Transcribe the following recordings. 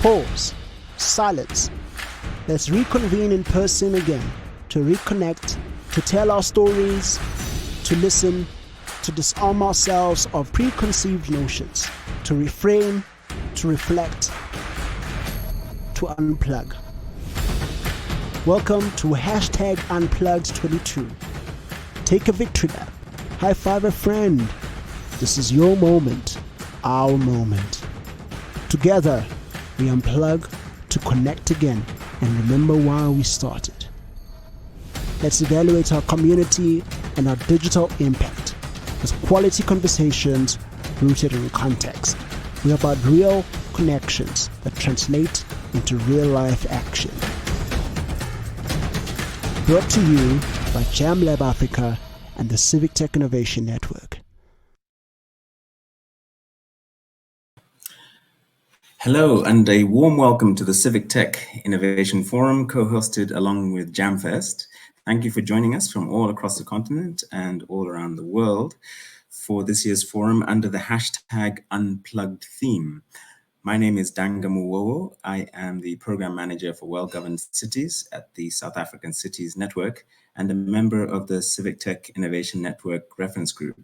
pause, silence. Let's reconvene in person again, to reconnect, to tell our stories, to listen, to disarm ourselves of preconceived notions, to reframe, to reflect, to unplug. Welcome to #Unplugged22. Take a victory lap. High five a friend. This is your moment, our moment. Together, we unplug to connect again and remember why we started. Let's evaluate our community and our digital impact with quality conversations rooted in context. We're about real connections that translate into real-life action. Brought to you by Jam Lab Africa and the Civic Tech Innovation Network. Hello, and a warm welcome to the Civic Tech Innovation Forum, co-hosted along with JamFest. Thank you for joining us from all across the continent and all around the world for this year's forum under the #Unplugged theme. My name is Danga Muwowo. I am the Program Manager for Well-Governed Cities at the South African Cities Network and a member of the Civic Tech Innovation Network Reference Group.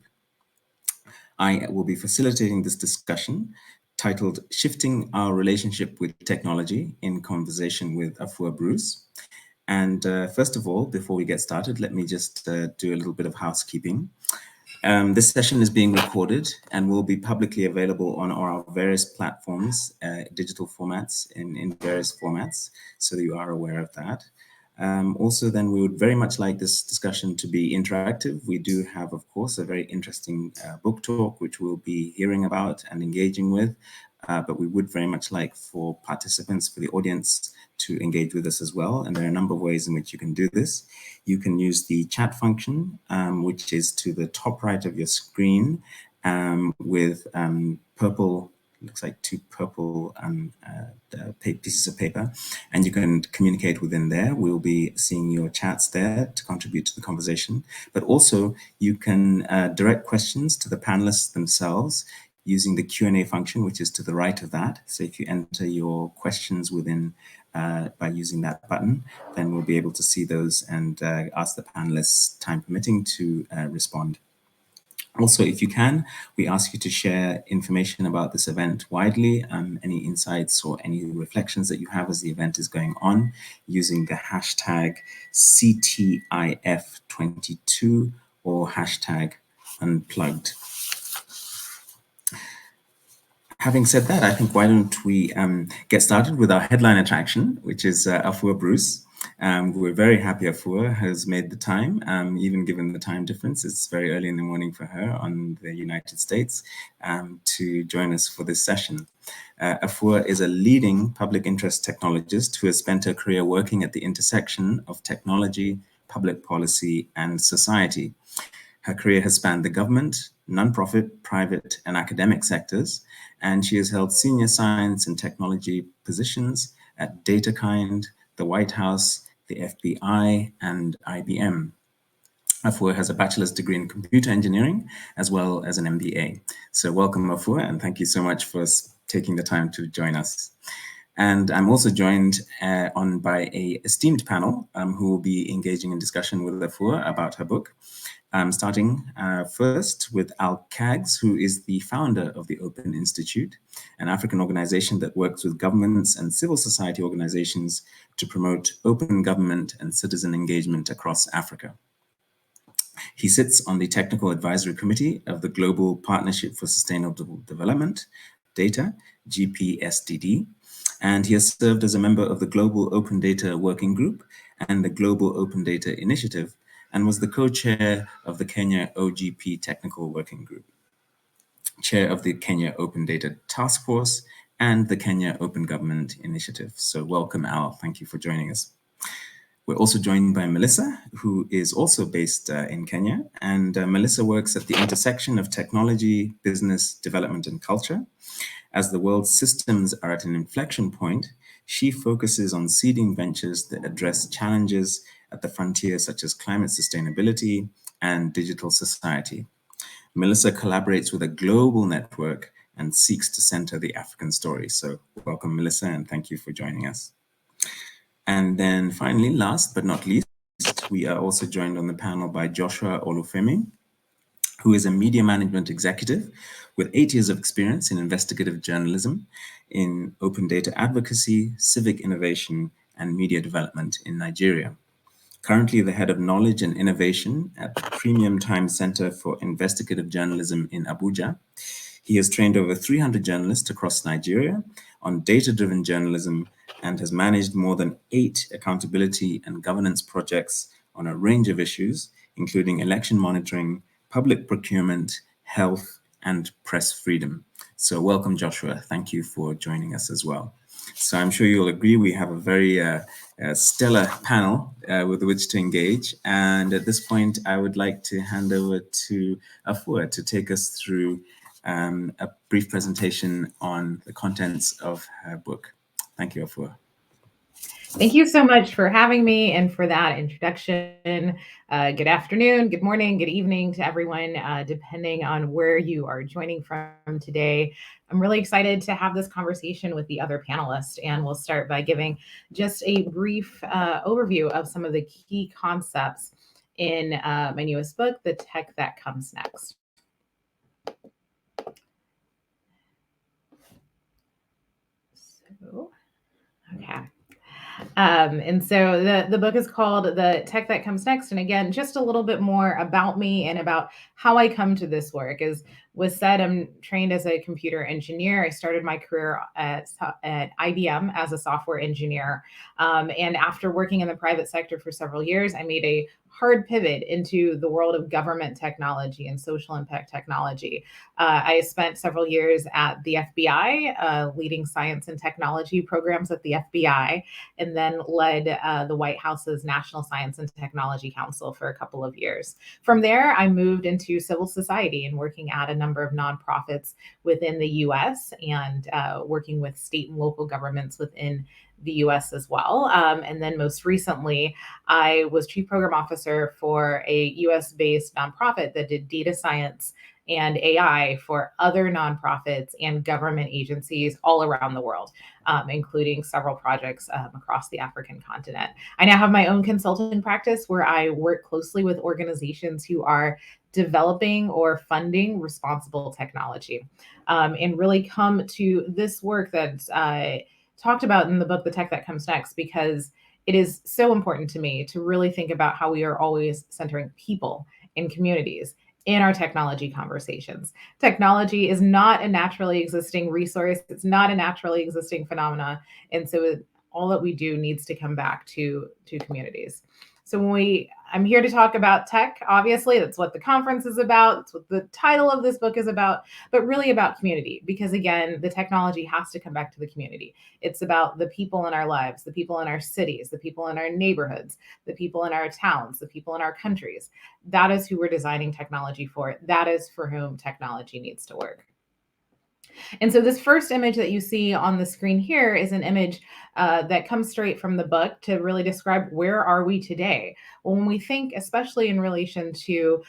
I will be facilitating this discussion titled Shifting Our Relationship with Technology in conversation with Afua Bruce. And first of all, before we get started, let me just do a little bit of housekeeping. This session is being recorded and will be publicly available on our various platforms, digital formats, in various formats, so that you are aware of that. Also, then we would very much like this discussion to be interactive. We do have, of course, a very interesting book talk, which we'll be hearing about and engaging with, but we would very much like for participants, for the audience, to engage with us as well. And there are a number of ways in which you can do this. You can use the chat function, which is to the top right of your screen with purple, looks like two purple pieces of paper, and you can communicate within there. We'll be seeing your chats there to contribute to the conversation, but also you can direct questions to the panelists themselves using the Q&A function, which is to the right of that. So if you enter your questions within by using that button, then we'll be able to see those and ask the panelists, time permitting, to respond. Also, if you can, we ask you to share information about this event widely, any insights or any reflections that you have as the event is going on, using the #CTIF22 or #Unplugged. Having said that, I think why don't we get started with our headline attraction, which is Afua Bruce. We're very happy Afua has made the time, even given the time difference. It's very early in the morning for her on the United States, to join us for this session. Afua is a leading public interest technologist who has spent her career working at the intersection of technology, public policy, and society. Her career has spanned the government, nonprofit, private, and academic sectors, and she has held senior science and technology positions at DataKind, the White House, the FBI, and IBM. Afua has a bachelor's degree in computer engineering, as well as an MBA. So welcome, Afua, and thank you so much for taking the time to join us. And I'm also joined by an esteemed panel who will be engaging in discussion with Afua about her book. Starting first with Al Kaggs, who is the founder of the Open Institute, an African organization that works with governments and civil society organizations to promote open government and citizen engagement across Africa. He sits on the Technical Advisory Committee of the Global Partnership for Sustainable Development, DATA, GPSDD, and he has served as a member of the Global Open Data Working Group and the Global Open Data Initiative, and was the co-chair of the Kenya OGP Technical Working Group, chair of the Kenya Open Data Task Force, and the Kenya Open Government Initiative. So welcome, Al. Thank you for joining us. We're also joined by Melissa, who is also based in Kenya. And Melissa works at the intersection of technology, business, development, and culture. As the world's systems are at an inflection point, she focuses on seeding ventures that address challenges at the frontier, such as climate sustainability and digital society. Melissa collaborates with a global network and seeks to center the African story. So welcome, Melissa, and thank you for joining us. And then finally, last but not least, we are also joined on the panel by Joshua Olufemi, who is a media management executive with 8 years of experience in investigative journalism, in open data advocacy, civic innovation, and media development in Nigeria. Currently the head of knowledge and innovation at the Premium Time Center for Investigative Journalism in Abuja. He has trained over 300 journalists across Nigeria on data-driven journalism and has managed more than 8 accountability and governance projects on a range of issues, including election monitoring, public procurement, health, and press freedom. So welcome, Joshua. Thank you for joining us as well. So I'm sure you'll agree we have a very stellar panel with which to engage. And at this point, I would like to hand over to Afua to take us through a brief presentation on the contents of her book. Thank you, Afua. Thank you so much for having me and for that introduction. Good afternoon, good morning, good evening to everyone, depending on where you are joining from today. I'm really excited to have this conversation with the other panelists, and we'll start by giving just a brief overview of some of the key concepts in my newest book, The Tech That Comes Next. Okay. And so the book is called The Tech That Comes Next. And again, just a little bit more about me and about how I come to this work. As was said, I'm trained as a computer engineer. I started my career at IBM as a software engineer. And after working in the private sector for several years, I made a hard pivot into the world of government technology and social impact technology. I spent several years at the FBI, leading science and technology programs at the FBI, and then led the White House's National Science and Technology Council for a couple of years. From there, I moved into civil society and working at a number of nonprofits within the US and working with state and local governments within the US as well. And then most recently, I was chief program officer for a US-based nonprofit that did data science and AI for other nonprofits and government agencies all around the world, including several projects across the African continent. I now have my own consulting practice where I work closely with organizations who are developing or funding responsible technology, and really come to this work that's talked about in the book, The Tech That Comes Next, because it is so important to me to really think about how we are always centering people and communities in our technology conversations. Technology is not a naturally existing resource. It's not a naturally existing phenomena. And so all that we do needs to come back to communities. So I'm here to talk about tech. Obviously, that's what the conference is about. That's what the title of this book is about, but really about community, because again, the technology has to come back to the community. It's about the people in our lives, the people in our cities, the people in our neighborhoods, the people in our towns, the people in our countries. That is who we're designing technology for. That is for whom technology needs to work. And so this first image that you see on the screen here is an image that comes straight from the book to really describe where are we today. Well, when we think, especially in relation to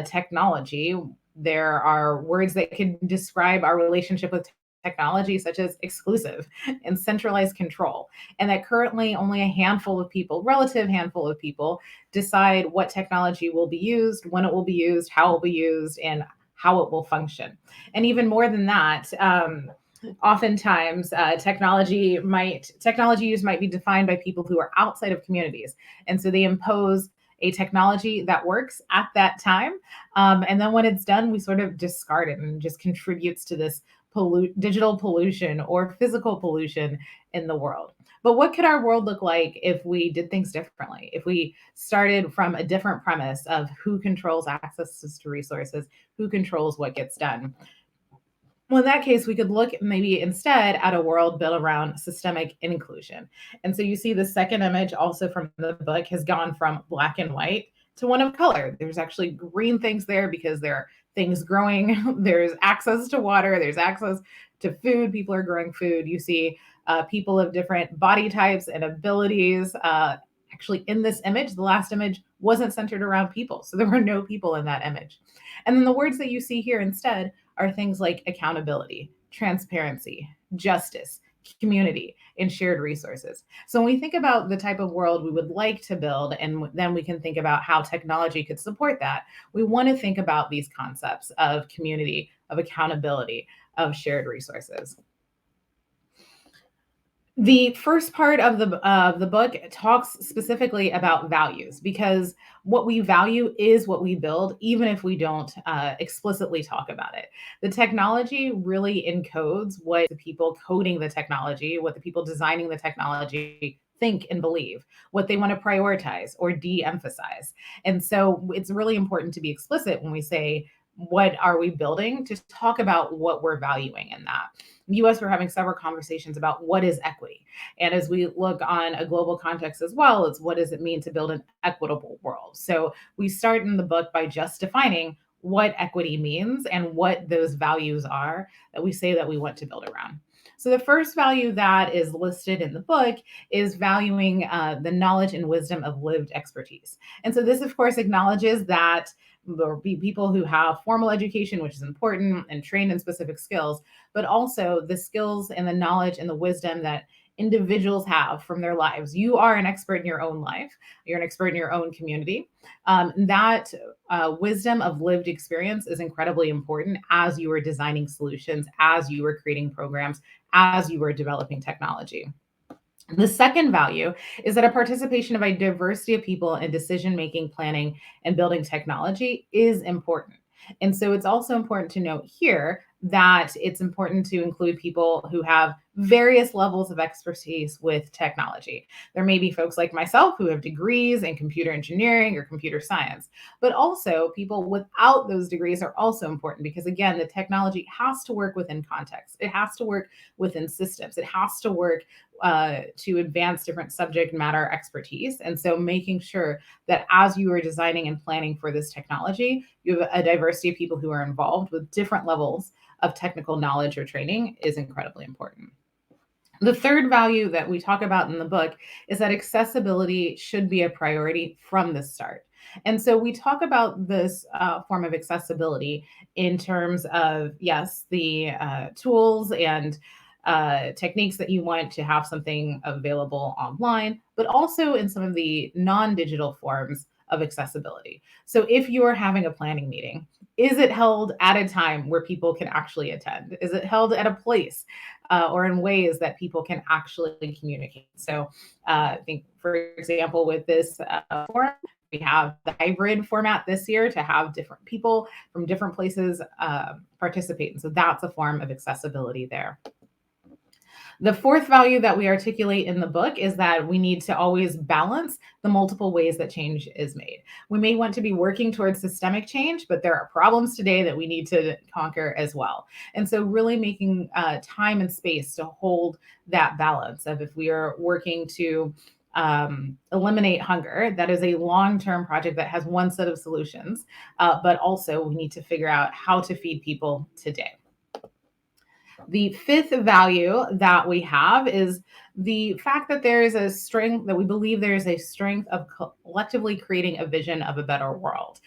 technology, there are words that can describe our relationship with technology, such as exclusive and centralized control. And that currently only a handful of people, relative handful of people, decide what technology will be used, when it will be used, how it will be used, and how it will function. And even more than that, oftentimes technology use might be defined by people who are outside of communities. And so they impose a technology that works at that time. And then when it's done, we sort of discard it and just contributes to this digital pollution or physical pollution in the world. But what could our world look like if we did things differently? If we started from a different premise of who controls access to resources, who controls what gets done? Well, in that case, we could look maybe instead at a world built around systemic inclusion. And so you see the second image also from the book has gone from black and white to one of color. There's actually green things there because there are things growing. There's access to water. There's access to food. People are growing food. You see people of different body types and abilities. Actually, in this image, the last image wasn't centered around people. So there were no people in that image. And then the words that you see here instead are things like accountability, transparency, justice, community, and shared resources. So when we think about the type of world we would like to build, and then we can think about how technology could support that, we want to think about these concepts of community, of accountability, of shared resources. The first part of the book talks specifically about values, because what we value is what we build, even if we don't explicitly talk about it. The technology really encodes what the people coding the technology, what the people designing the technology think and believe, what they want to prioritize or de-emphasize. And so it's really important to be explicit when we say, what are we building, to talk about what we're valuing in that. In the US, we're having several conversations about what is equity. And as we look on a global context as well, it's what does it mean to build an equitable world? So we start in the book by just defining what equity means and what those values are that we say that we want to build around. So the first value that is listed in the book is valuing the knowledge and wisdom of lived expertise. And so this, of course, acknowledges that there will be people who have formal education, which is important, and trained in specific skills, but also the skills and the knowledge and the wisdom that individuals have from their lives. You are an expert in your own life. You're an expert in your own community. That wisdom of lived experience is incredibly important as you are designing solutions, as you are creating programs, as you are developing technology. The second value is that a participation of a diversity of people in decision-making, planning, and building technology is important. And so it's also important to note here that it's important to include people who have various levels of expertise with technology. There may be folks like myself who have degrees in computer engineering or computer science, but also people without those degrees are also important, because again, the technology has to work within context. It has to work within systems. It has to work to advance different subject matter expertise. And so making sure that as you are designing and planning for this technology, you have a diversity of people who are involved with different levels of technical knowledge or training is incredibly important. The third value that we talk about in the book is that accessibility should be a priority from the start. And so we talk about this form of accessibility in terms of, yes, the tools and techniques that you want to have something available online, but also in some of the non-digital forms of accessibility. So if you are having a planning meeting, is it held at a time where people can actually attend? Is it held at a place or in ways that people can actually communicate? So I think, for example, with this forum, we have the hybrid format this year to have different people from different places participate. And so that's a form of accessibility there. The fourth value that we articulate in the book is that we need to always balance the multiple ways that change is made. We may want to be working towards systemic change, but there are problems today that we need to conquer as well. And so really making time and space to hold that balance of, if we are working to eliminate hunger, that is a long-term project that has one set of solutions, but also we need to figure out how to feed people today. The fifth value that we have is the fact that there is a strength, that we believe there is a strength of collectively creating a vision of a better world.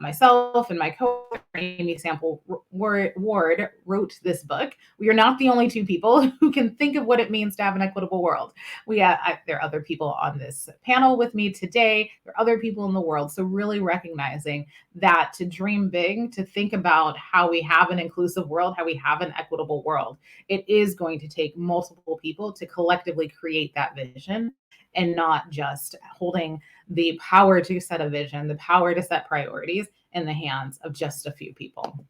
Myself and my co-author, Amy Sample Ward, wrote this book. We are not the only two people who can think of what it means to have an equitable world. There are other people on this panel with me today. There are other people in the world. So really recognizing that to dream big, to think about how we have an inclusive world, how we have an equitable world, it is going to take multiple people to collectively create that vision, and not just holding the power to set a vision, the power to set priorities in the hands of just a few people.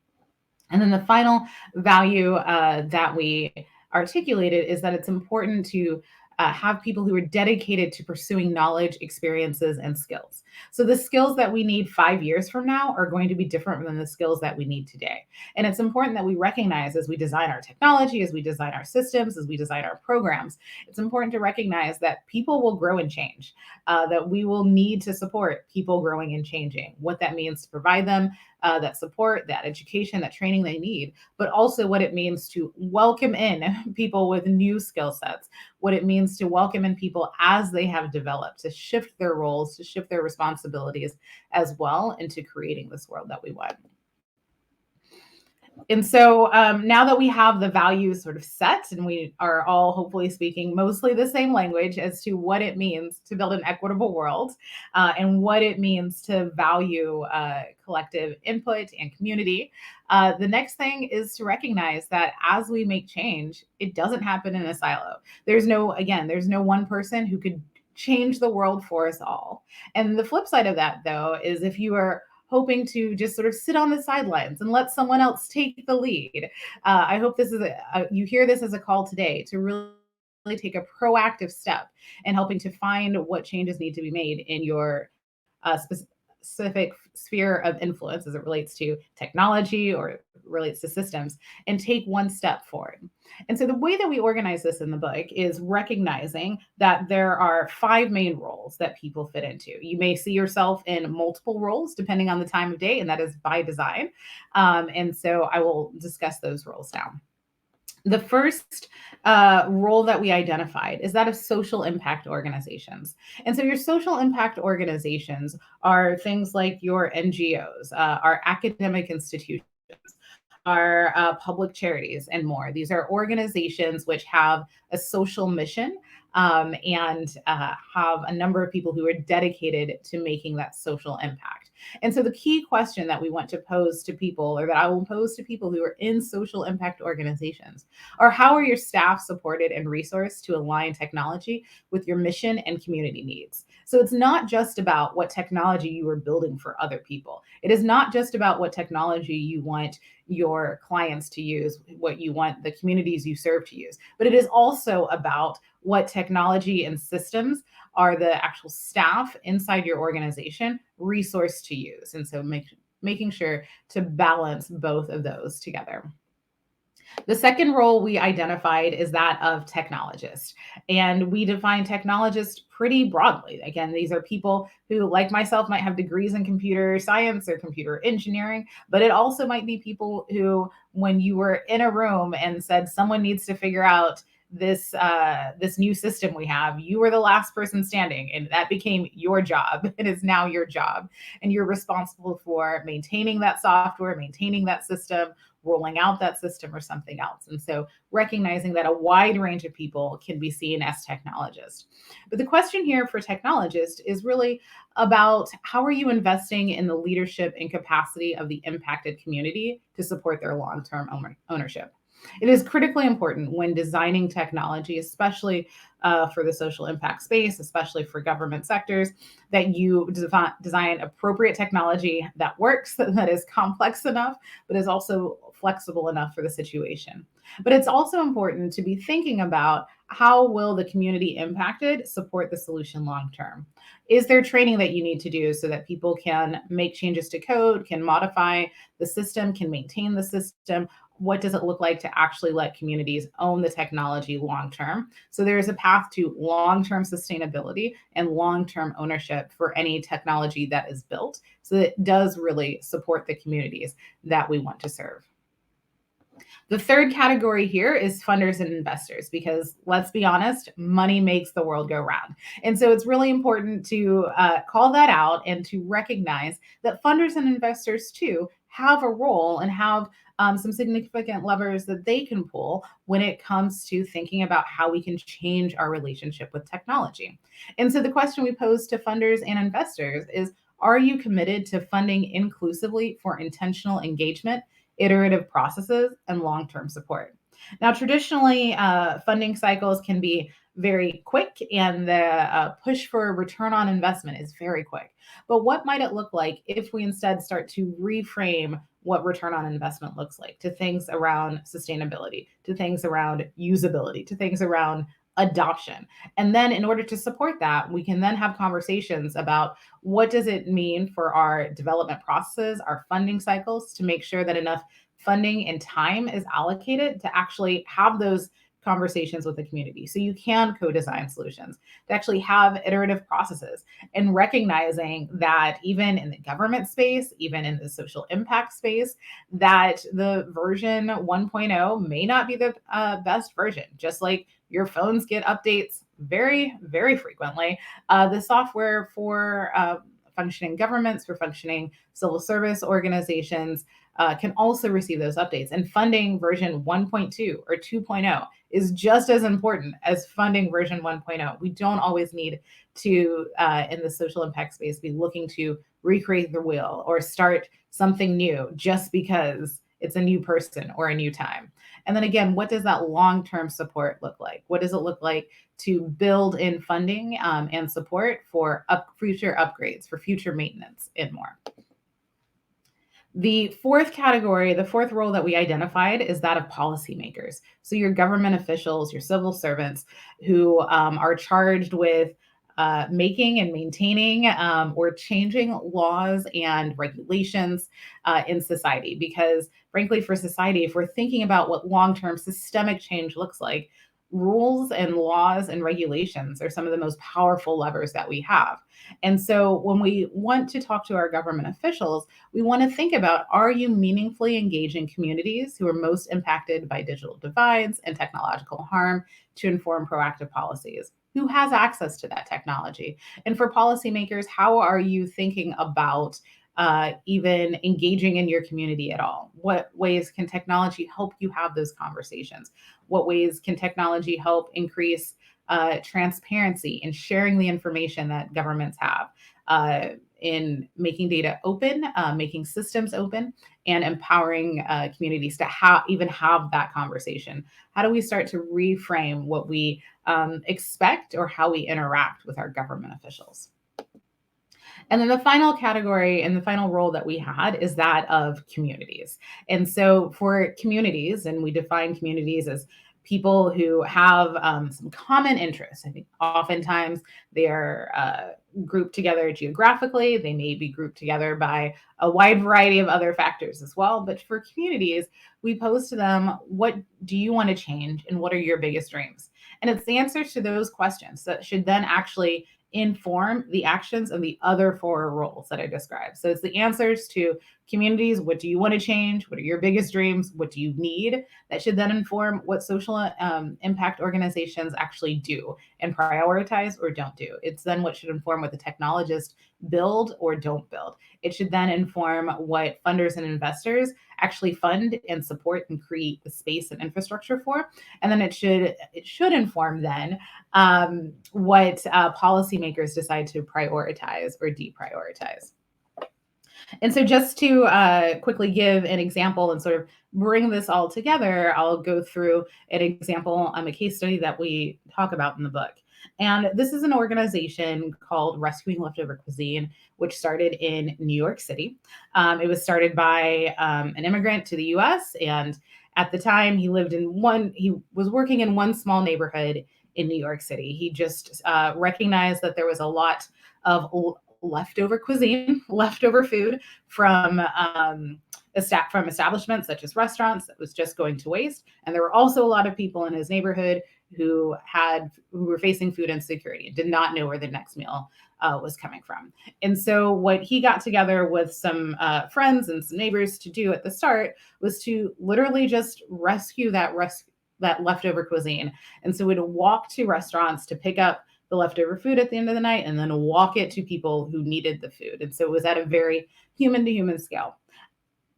And then the final value that we articulated is that it's important to have people who are dedicated to pursuing knowledge, experiences, and skills. So the skills that we need 5 years from now are going to be different than the skills that we need today. And it's important that we recognize, as we design our technology, as we design our systems, as we design our programs, it's important to recognize that people will grow and change, that we will need to support people growing and changing, what that means to provide them that support, that education, that training they need, but also what it means to welcome in people with new skill sets, what it means to welcome in people as they have developed, to shift their roles, to shift their responsibilities as well into creating this world that we want. And so now that we have the values sort of set and we are all hopefully speaking mostly the same language as to what it means to build an equitable world and what it means to value collective input and community, the next thing is to recognize that as we make change, it doesn't happen in a silo. There's no, again, there's no one person who could change the world for us all. And the flip side of that, though, is if you are hoping to just sort of sit on the sidelines and let someone else take the lead. I hope this is you hear this as a call today to really take a proactive step in helping to find what changes need to be made in your specific sphere of influence as it relates to technology or relates to systems, and take one step forward. And so the way that we organize this in the book is recognizing that there are 5 main roles that people fit into. You may see yourself in multiple roles depending on the time of day, and that is by design. And so I will discuss those roles now. The first role that we identified is that of social impact organizations. And so your social impact organizations are things like your NGOs, our academic institutions, our public charities, and more. These are organizations which have a social mission and have a number of people who are dedicated to making that social impact. And so the key question that we want to pose to people, or that I will pose to people who are in social impact organizations, are how are your staff supported and resourced to align technology with your mission and community needs? So it's not just about what technology you are building for other people. It is not just about what technology you want your clients to use, what you want the communities you serve to use, but it is also about what technology and systems are the actual staff inside your organization resource to use. And so making sure to balance both of those together. The second role we identified is that of technologist. And we define technologist pretty broadly. Again, these are people who, like myself, might have degrees in computer science or computer engineering, but it also might be people who, when you were in a room and said someone needs to figure out this new system we have, you were the last person standing, and that became your job. It is now your job, and you're responsible for maintaining that software, maintaining that system, rolling out that system, or something else. And so recognizing that a wide range of people can be seen as technologists. But the question here for technologists is really about how are you investing in the leadership and capacity of the impacted community to support their long-term ownership. It is critically important when designing technology, especially for the social impact space, especially for government sectors, that you design appropriate technology that works, that is complex enough, but is also flexible enough for the situation. But it's also important to be thinking about how will the community impacted support the solution long term? Is there training that you need to do so that people can make changes to code, can modify the system, can maintain the system? What does it look like to actually let communities own the technology long term? So there is a path to long-term sustainability and long-term ownership for any technology that is built, so that it does really support the communities that we want to serve. The third category here is funders and investors, because let's be honest, money makes the world go round. And so it's really important to call that out and to recognize that funders and investors too have a role and have some significant levers that they can pull when it comes to thinking about how we can change our relationship with technology. And so the question we pose to funders and investors is, are you committed to funding inclusively for intentional engagement, iterative processes, and long-term support? Now, traditionally, funding cycles can be very quick, and the push for return on investment is very quick. But what might it look like if we instead start to reframe what return on investment looks like to things around sustainability, to things around usability, to things around adoption? And then in order to support that, we can then have conversations about what does it mean for our development processes, our funding cycles, to make sure that enough funding and time is allocated to actually have those conversations with the community. So you can co-design solutions, to actually have iterative processes, and recognizing that even in the government space, even in the social impact space, that the version 1.0 may not be the best version. Just like your phones get updates very, very frequently, the software functioning governments, for functioning civil service organizations can also receive those updates. And funding version 1.2 or 2.0 is just as important as funding version 1.0. We don't always need to, in the social impact space, be looking to recreate the wheel or start something new just because it's a new person or a new time. And then again, what does that long-term support look like? What does it look like to build in funding and support for future upgrades, for future maintenance, and more? The fourth category, the fourth role that we identified is that of policymakers. So your government officials, your civil servants who are charged with making and maintaining or changing laws and regulations in society. Because frankly, for society, if we're thinking about what long-term systemic change looks like, rules and laws and regulations are some of the most powerful levers that we have. And so when we want to talk to our government officials, we want to think about, are you meaningfully engaging communities who are most impacted by digital divides and technological harm to inform proactive policies? Who has access to that technology? And for policymakers, how are you thinking about even engaging in your community at all? What ways can technology help you have those conversations? What ways can technology help increase transparency and sharing the information that governments have, in making data open, making systems open, and empowering communities to even have that conversation? How do we start to reframe what we expect or how we interact with our government officials? And then the final category and the final role that we had is that of communities. And so for communities, and we define communities as people who have some common interests. I think oftentimes they are grouped together geographically. They may be grouped together by a wide variety of other factors as well. But for communities, we pose to them, what do you want to change and what are your biggest dreams? And it's the answers to those questions that should then actually inform the actions of the other four roles that I described. So it's the answers to communities. What do you want to change? What are your biggest dreams? What do you need? That should then inform what social impact organizations actually do and prioritize or don't do. It's then what should inform what the technologists build or don't build. It should then inform what funders and investors actually fund and support and create the space and infrastructure for. And then it should inform then what policymakers decide to prioritize or deprioritize. And so just to quickly give an example and sort of bring this all together, I'll go through an example, a case study that we talk about in the book. And this is an organization called Rescuing Leftover Cuisine, which started in New York City. It was started by an immigrant to the US. And at the time he was working in one small neighborhood in New York City. He just recognized that there was a lot of leftover cuisine, leftover food from establishments such as restaurants that was just going to waste. And there were also a lot of people in his neighborhood who were facing food insecurity and did not know where the next meal was coming from. And so what he got together with some friends and some neighbors to do at the start was to literally just rescue that leftover cuisine. And so we'd walk to restaurants to pick up the leftover food at the end of the night and then walk it to people who needed the food. And so it was at a very human to human scale.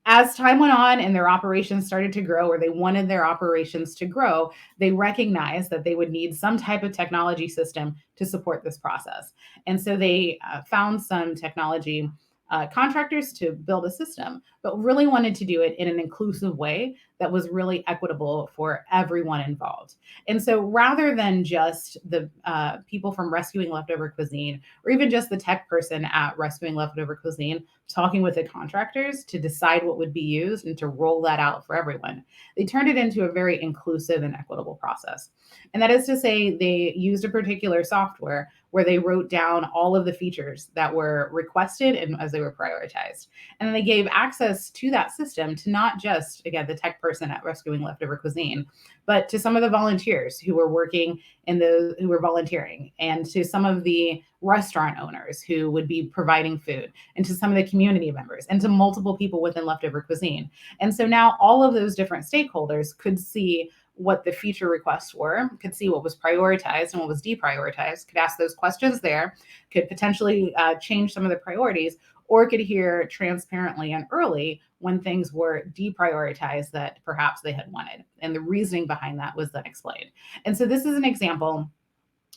As time went on and their operations started to grow, or they wanted their operations to grow, they recognized that they would need some type of technology system to support this process. And so they found some technology contractors to build a system, but really wanted to do it in an inclusive way that was really equitable for everyone involved. And so rather than just the people from Rescuing Leftover Cuisine, or even just the tech person at Rescuing Leftover Cuisine, talking with the contractors to decide what would be used and to roll that out for everyone, they turned it into a very inclusive and equitable process. And that is to say, they used a particular software where they wrote down all of the features that were requested and as they were prioritized. And then they gave access to that system to not just, again, the tech person at Rescuing Leftover Cuisine, but to some of the volunteers who were working who were volunteering, and to some of the restaurant owners who would be providing food, and to some of the community members, and to multiple people within Leftover Cuisine. And so now all of those different stakeholders could see what the feature requests were, could see what was prioritized and what was deprioritized, could ask those questions there, could potentially change some of the priorities, or could hear transparently and early when things were deprioritized that perhaps they had wanted. And the reasoning behind that was then explained. And so this is an example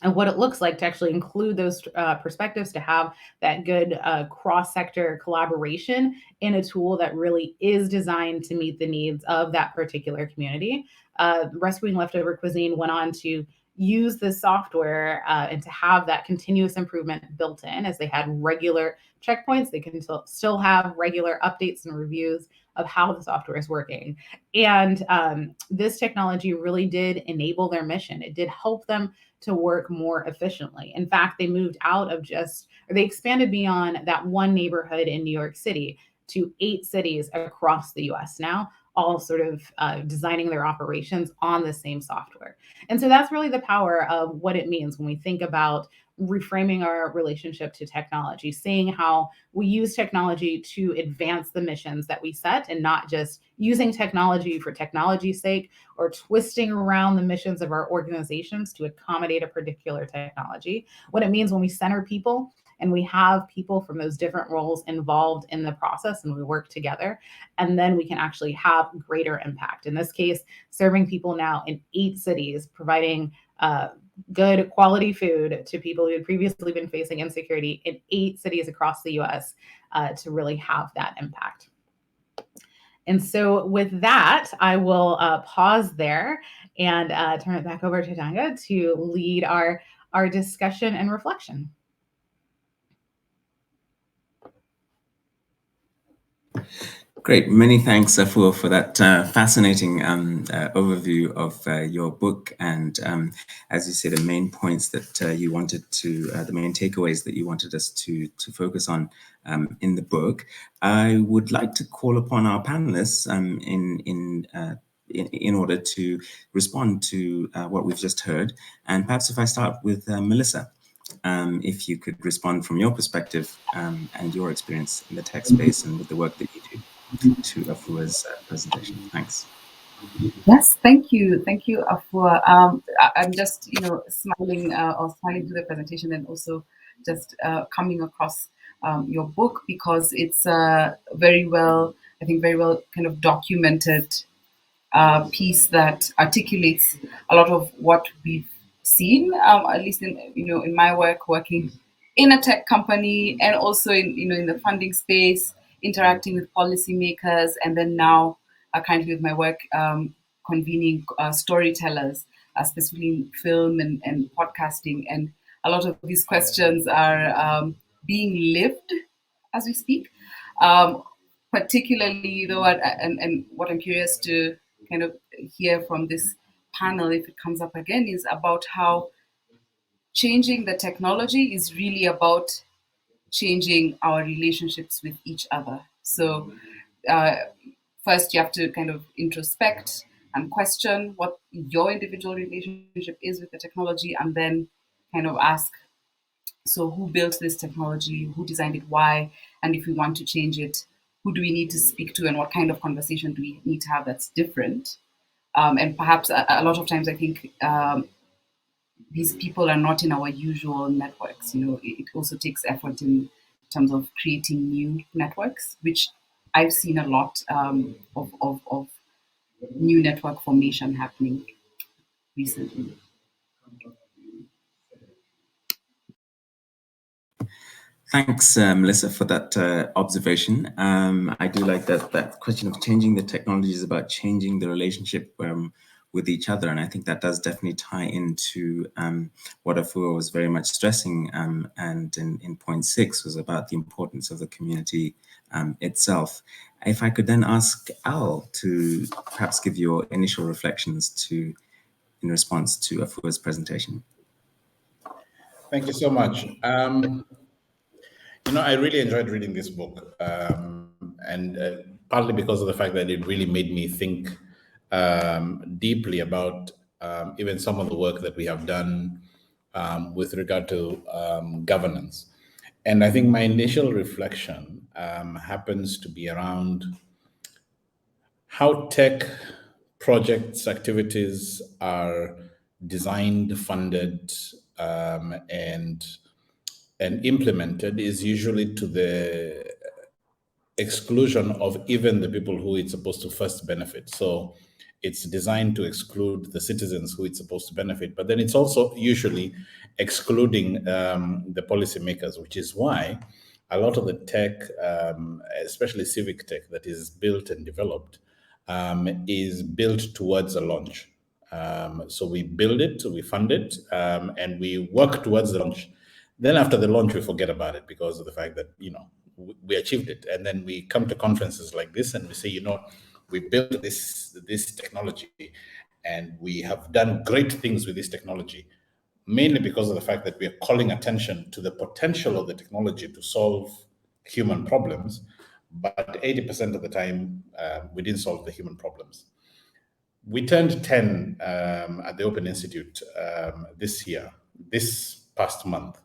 of what it looks like to actually include those perspectives, to have that good cross-sector collaboration in a tool that really is designed to meet the needs of that particular community. Rescuing Leftover Cuisine went on to use this software and to have that continuous improvement built in, as they had regular checkpoints. They can still have regular updates and reviews of how the software is working. And this technology really did enable their mission. It did help them to work more efficiently. In fact, they moved out of they expanded beyond that one neighborhood in New York City to 8 cities across the US now, all sort of designing their operations on the same software. And so that's really the power of what it means when we think about reframing our relationship to technology, seeing how we use technology to advance the missions that we set, and not just using technology for technology's sake or twisting around the missions of our organizations to accommodate a particular technology. What it means when we center people and we have people from those different roles involved in the process and we work together, and then we can actually have greater impact. In this case, serving people now in 8 cities, providing good quality food to people who had previously been facing insecurity in 8 cities across the US to really have that impact. And so with that, I will pause there and turn it back over to Danga to lead our discussion and reflection. Great. Many thanks, Afua, for that fascinating overview of your book. And as you say, the main points that you wanted to, the main takeaways that you wanted us to focus on in the book. I would like to call upon our panelists in order to respond to what we've just heard. And perhaps if I start with Melissa, if you could respond from your perspective and your experience in the tech space and with the work that you do to Afua's presentation. Thanks. Yes, thank you, Afua. I'm just, smiling through the presentation, and also just coming across your book, because it's very well kind of documented piece that articulates a lot of what we've seen, at least in my work, working in a tech company, and also in the funding space, interacting with policymakers, and then now currently with my work convening storytellers, specifically in film and podcasting. And a lot of these questions are being lived as we speak. Particularly, though, and what I'm curious to kind of hear from this panel, if it comes up again, is about how changing the technology is really about changing our relationships with each other. So first you have to kind of introspect and question what your individual relationship is with the technology, and then kind of ask, so who built this technology, who designed it, why, and if we want to change it, who do we need to speak to, and what kind of conversation do we need to have that's different? And perhaps a lot of times I think these people are not in our usual networks. It also takes effort in terms of creating new networks, which I've seen a lot of new network formation happening recently. Thanks, Melissa, for that observation. I do like that question of changing the technology is about changing the relationship with each other. And I think that does definitely tie into what Afua was very much stressing. And in point 6 was about the importance of the community itself. If I could then ask Al to perhaps give your initial reflections in response to Afua's presentation. Thank you so much. I really enjoyed reading this book, and partly because of the fact that it really made me think deeply about even some of the work that we have done with regard to governance. And I think my initial reflection happens to be around how tech projects, activities are designed, funded, and implemented is usually to the exclusion of even the people who it's supposed to first benefit. So it's designed to exclude the citizens who it's supposed to benefit, but then it's also usually excluding the policymakers, which is why a lot of the tech, especially civic tech that is built and developed, is built towards a launch. So we build it, we fund it, and we work towards the launch. Then after the launch, we forget about it because of the fact that, we achieved it. And then we come to conferences like this and we say, we built this technology and we have done great things with this technology, mainly because of the fact that we are calling attention to the potential of the technology to solve human problems. But 80% of the time, we didn't solve the human problems. We turned 10 at the Open Institute this past month.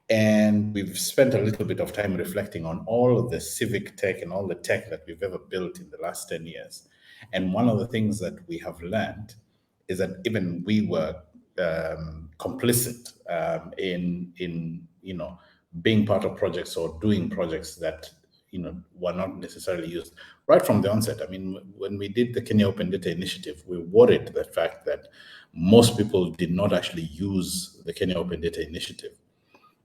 And we've spent a little bit of time reflecting on all of the civic tech and all the tech that we've ever built in the last 10 years. And one of the things that we have learned is that even we were complicit in being part of projects or doing projects that were not necessarily used right from the onset. I mean, when we did the Kenya Open Data Initiative, we worried the fact that most people did not actually use the Kenya Open Data Initiative.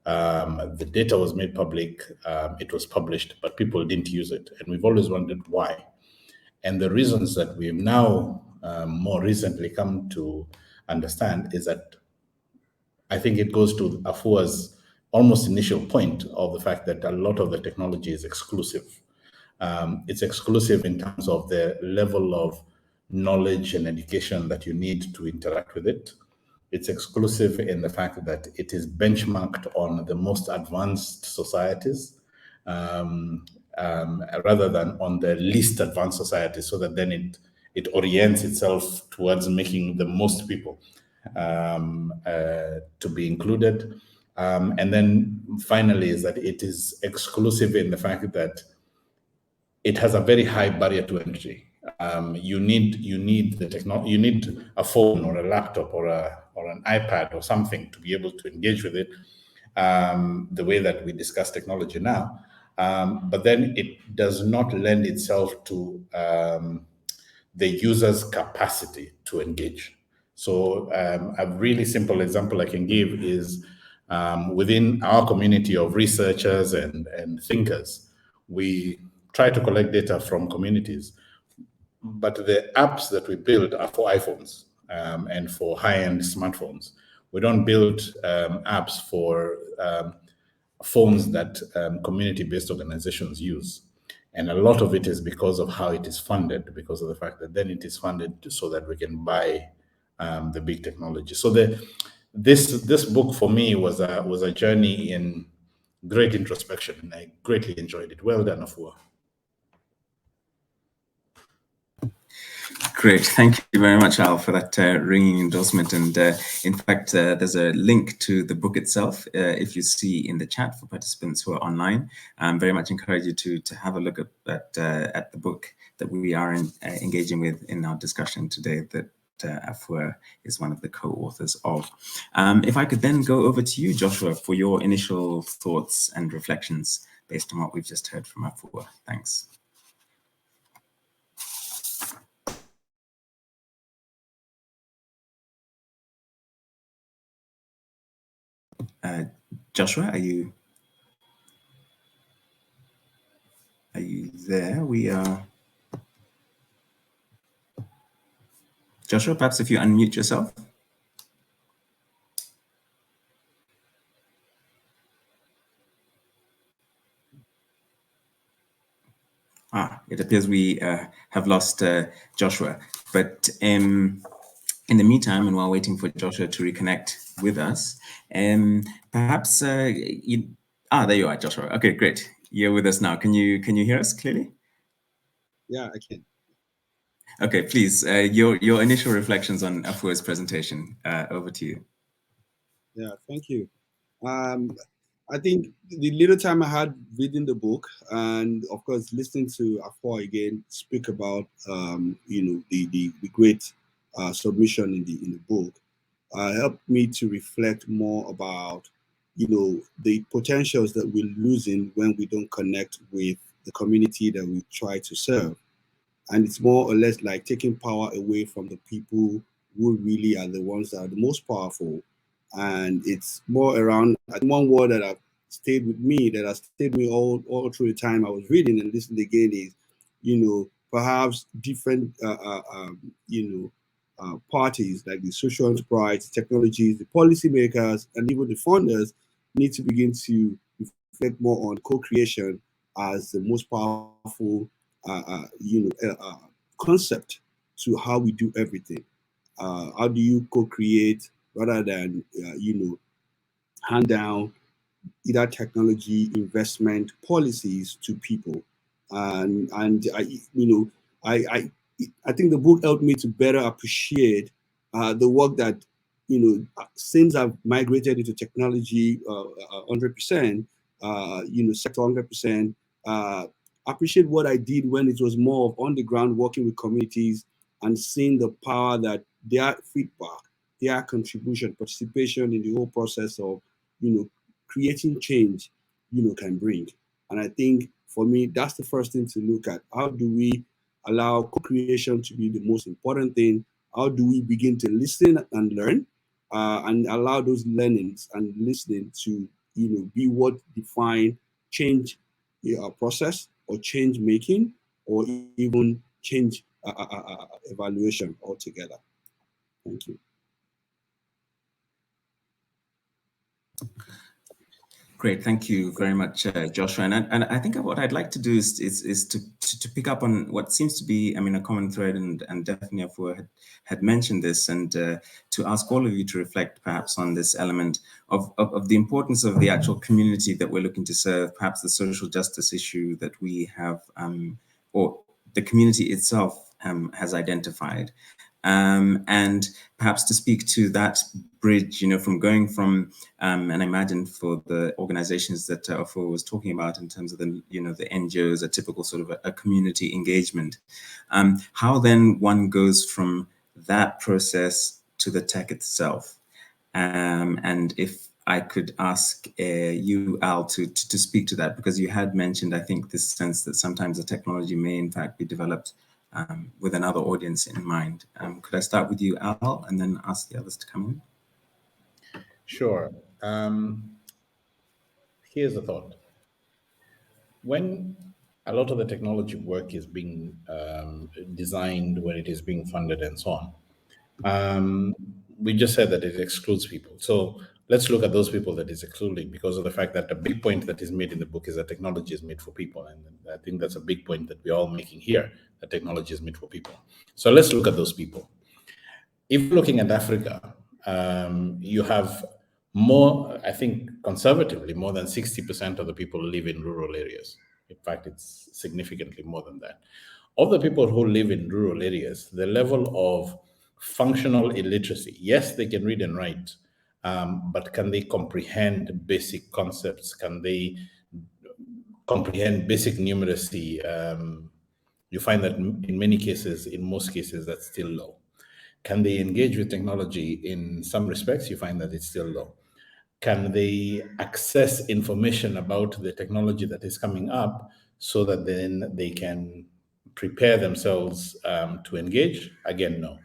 The data was made public, it was published, but people didn't use it. And we've always wondered why. And the reasons that we've now more recently come to understand is that I think it goes to Afua's almost initial point of the fact that a lot of the technology is exclusive. It's exclusive in terms of the level of knowledge and education that you need to interact with it. It's exclusive in the fact that it is benchmarked on the most advanced societies rather than on the least advanced societies, so that then it orients itself towards making the most people to be included. And then finally is that it is exclusive in the fact that it has a very high barrier to entry. You need the technology. You need a phone or a laptop or an iPad or something to be able to engage with it the way that we discuss technology now. But then it does not lend itself to the user's capacity to engage. So a really simple example I can give is within our community of researchers and thinkers, we try to collect data from communities, but the apps that we build are for iPhones and for high-end smartphones. We don't build apps for phones that community-based organizations use. And a lot of it is because of how it is funded, because of the fact that then it is funded so that we can buy the big technology. So this book for me was a journey in great introspection, and I greatly enjoyed it. Well done, Afua. Great. Thank you very much, Al, for that ringing endorsement. And in fact, there's a link to the book itself. If you see in the chat for participants who are online, I very much encourage you to have a look at the book that we are engaging with in our discussion today, that Afua is one of the co-authors of. If I could then go over to you, Joshua, for your initial thoughts and reflections based on what we've just heard from Afua. Thanks. Joshua, are you there? We are. Joshua, perhaps if you unmute yourself. It appears we have lost Joshua, but in the meantime, and while waiting for Joshua to reconnect with us, perhaps there you are, Joshua. Okay, great. You're with us now. Can you hear us clearly? Yeah, I can. Okay, please, your initial reflections on Afua's presentation. Over to you. Yeah, thank you. I think the little time I had reading the book, and of course listening to Afua again speak about the great submission in the book, helped me to reflect more about the potentials that we're losing when we don't connect with the community that we try to serve. And it's more or less like taking power away from the people who really are the ones that are the most powerful. And it's more around, I think one word that I've stayed with me, that has stayed with me all through the time I was reading and listening again is, perhaps different parties like the social enterprise, the technologies, the policymakers, and even the funders need to begin to reflect more on co-creation as the most powerful concept to how we do everything. How do you co-create rather than hand down either technology investment policies to people? And I think the book helped me to better appreciate the work that since I've migrated into technology 100%, sector 100%. Appreciate what I did when it was more of on the ground working with communities and seeing the power that their feedback, their contribution, participation in the whole process of creating change can bring. And I think for me that's the first thing to look at. How do we allow co-creation to be the most important thing? How do we begin to listen and learn and allow those learnings and listening to be what define change process or change making or even change evaluation altogether. Thank you. Great, thank you very much, Joshua. And I think what I'd like to do is to pick up on what seems to be, I mean, a common thread, and definitely Afua had mentioned this, and to ask all of you to reflect perhaps on this element of the importance of the actual community that we're looking to serve, perhaps the social justice issue that we have, or the community itself has identified. And perhaps to speak to that bridge, from going from, and I imagine for the organizations that Afua was talking about in terms of the, the NGOs, a typical sort of a community engagement, how then one goes from that process to the tech itself. And if I could ask you, Al, to speak to that, because you had mentioned, I think, this sense that sometimes the technology may in fact be developed with another audience in mind. Could I start with you, Al, and then ask the others to come in? Sure. Here's a thought. When a lot of the technology work is being designed, when it is being funded and so on, we just said that it excludes people. So let's look at those people that is excluding, because of the fact that a big point that is made in the book is that technology is made for people. And I think that's a big point that we're all making here, that technology is made for people. So let's look at those people. If you're looking at Africa, you have more, I think conservatively, more than 60% of the people live in rural areas. In fact, it's significantly more than that. Of the people who live in rural areas, the level of functional illiteracy, yes, they can read and write, but can they comprehend basic concepts? Can they comprehend basic numeracy? You find that in many cases, in most cases, that's still low. Can they engage with technology? In some respects, you find that it's still low. Can they access information about the technology that is coming up so that then they can prepare themselves to engage? Again, no.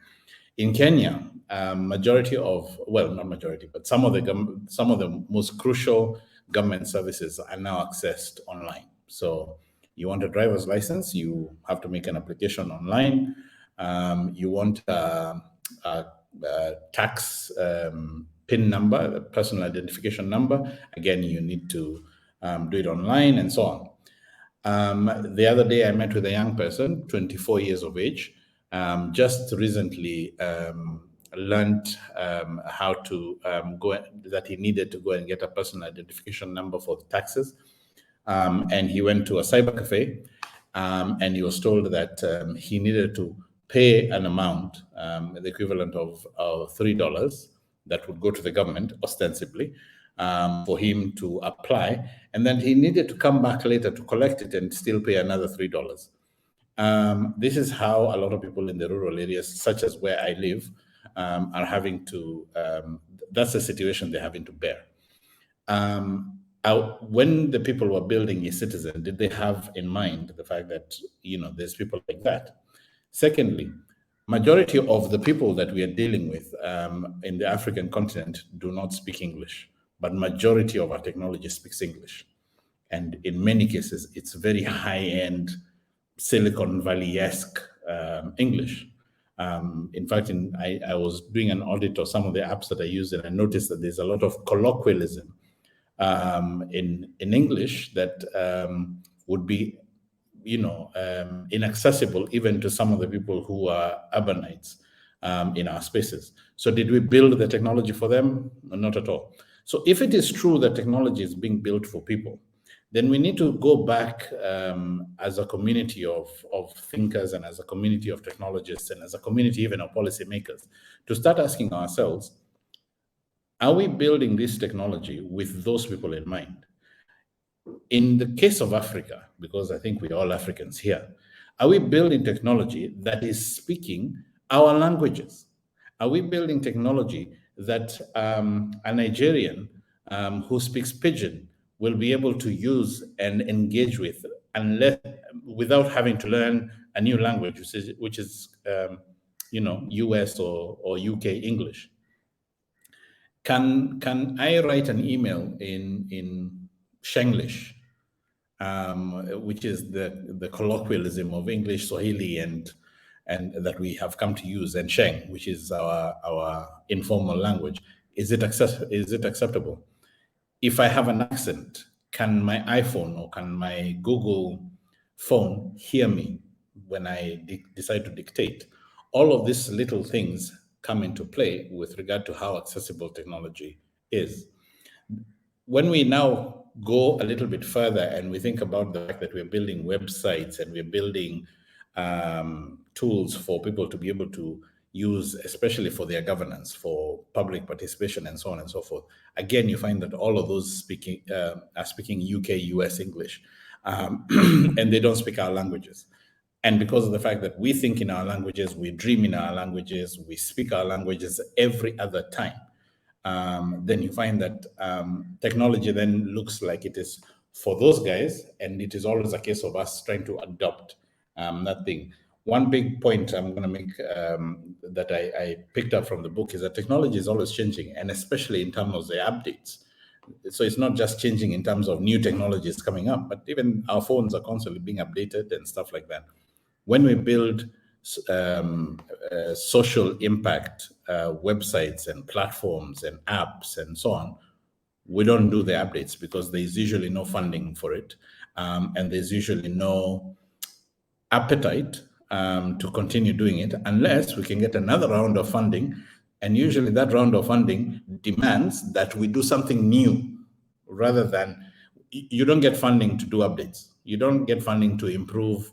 In Kenya, majority of, well, not majority, but some of the most crucial government services are now accessed online. So you want a driver's license, you have to make an application online. You want a tax PIN number, a personal identification number. Again, you need to do it online and so on. The other day, I met with a young person, 24 years of age, just recently learned how to that he needed to go and get a personal identification number for the taxes. And he went to a cyber cafe, and he was told that he needed to pay an amount, the equivalent of $3, that would go to the government ostensibly, for him to apply, and then he needed to come back later to collect it and still pay another $3. This is how a lot of people in the rural areas, such as where I live, are having to, that's the situation they're having to bear. When the people were building eCitizen, did they have in mind the fact that, there's people like that? Secondly, majority of the people that we are dealing with in the African continent do not speak English, but majority of our technology speaks English. And in many cases, it's very high-end Silicon Valley-esque English. In fact, I was doing an audit of some of the apps that I use, and I noticed that there's a lot of colloquialism in English that would be, inaccessible even to some of the people who are urbanites in our spaces. So did we build the technology for them? Not at all. So if it is true that technology is being built for people, then we need to go back as a community of thinkers and as a community of technologists and as a community even of policymakers to start asking ourselves, are we building this technology with those people in mind? In the case of Africa, because I think we're all Africans here, are we building technology that is speaking our languages? Are we building technology that a Nigerian who speaks Pidgin will be able to use and engage with, without having to learn a new language, which is US or UK English? Can I write an email in Shenglish, which is the colloquialism of English, Swahili, and that we have come to use, and Sheng, which is our informal language? Is it acceptable? If I have an accent, can my iPhone or can my Google phone hear me when I decide to dictate? All of these little things come into play with regard to how accessible technology is. When we now go a little bit further and we think about the fact that we're building websites and we're building tools for people to be able to use, especially for their governance, for public participation, and so on and so forth, again, you find that all of those are speaking UK, US English, and they don't speak our languages. And because of the fact that we think in our languages, we dream in our languages, we speak our languages every other time, then you find that technology then looks like it is for those guys, and it is always a case of us trying to adopt that thing. One big point I'm going to make that I picked up from the book is that technology is always changing, and especially in terms of the updates. So it's not just changing in terms of new technologies coming up, but even our phones are constantly being updated and stuff like that. When we build social impact websites and platforms and apps and so on, we don't do the updates because there's usually no funding for it, and there's usually no appetite to continue doing it unless we can get another round of funding. And usually that round of funding demands that we do something new, rather than, you don't get funding to do updates. You don't get funding to improve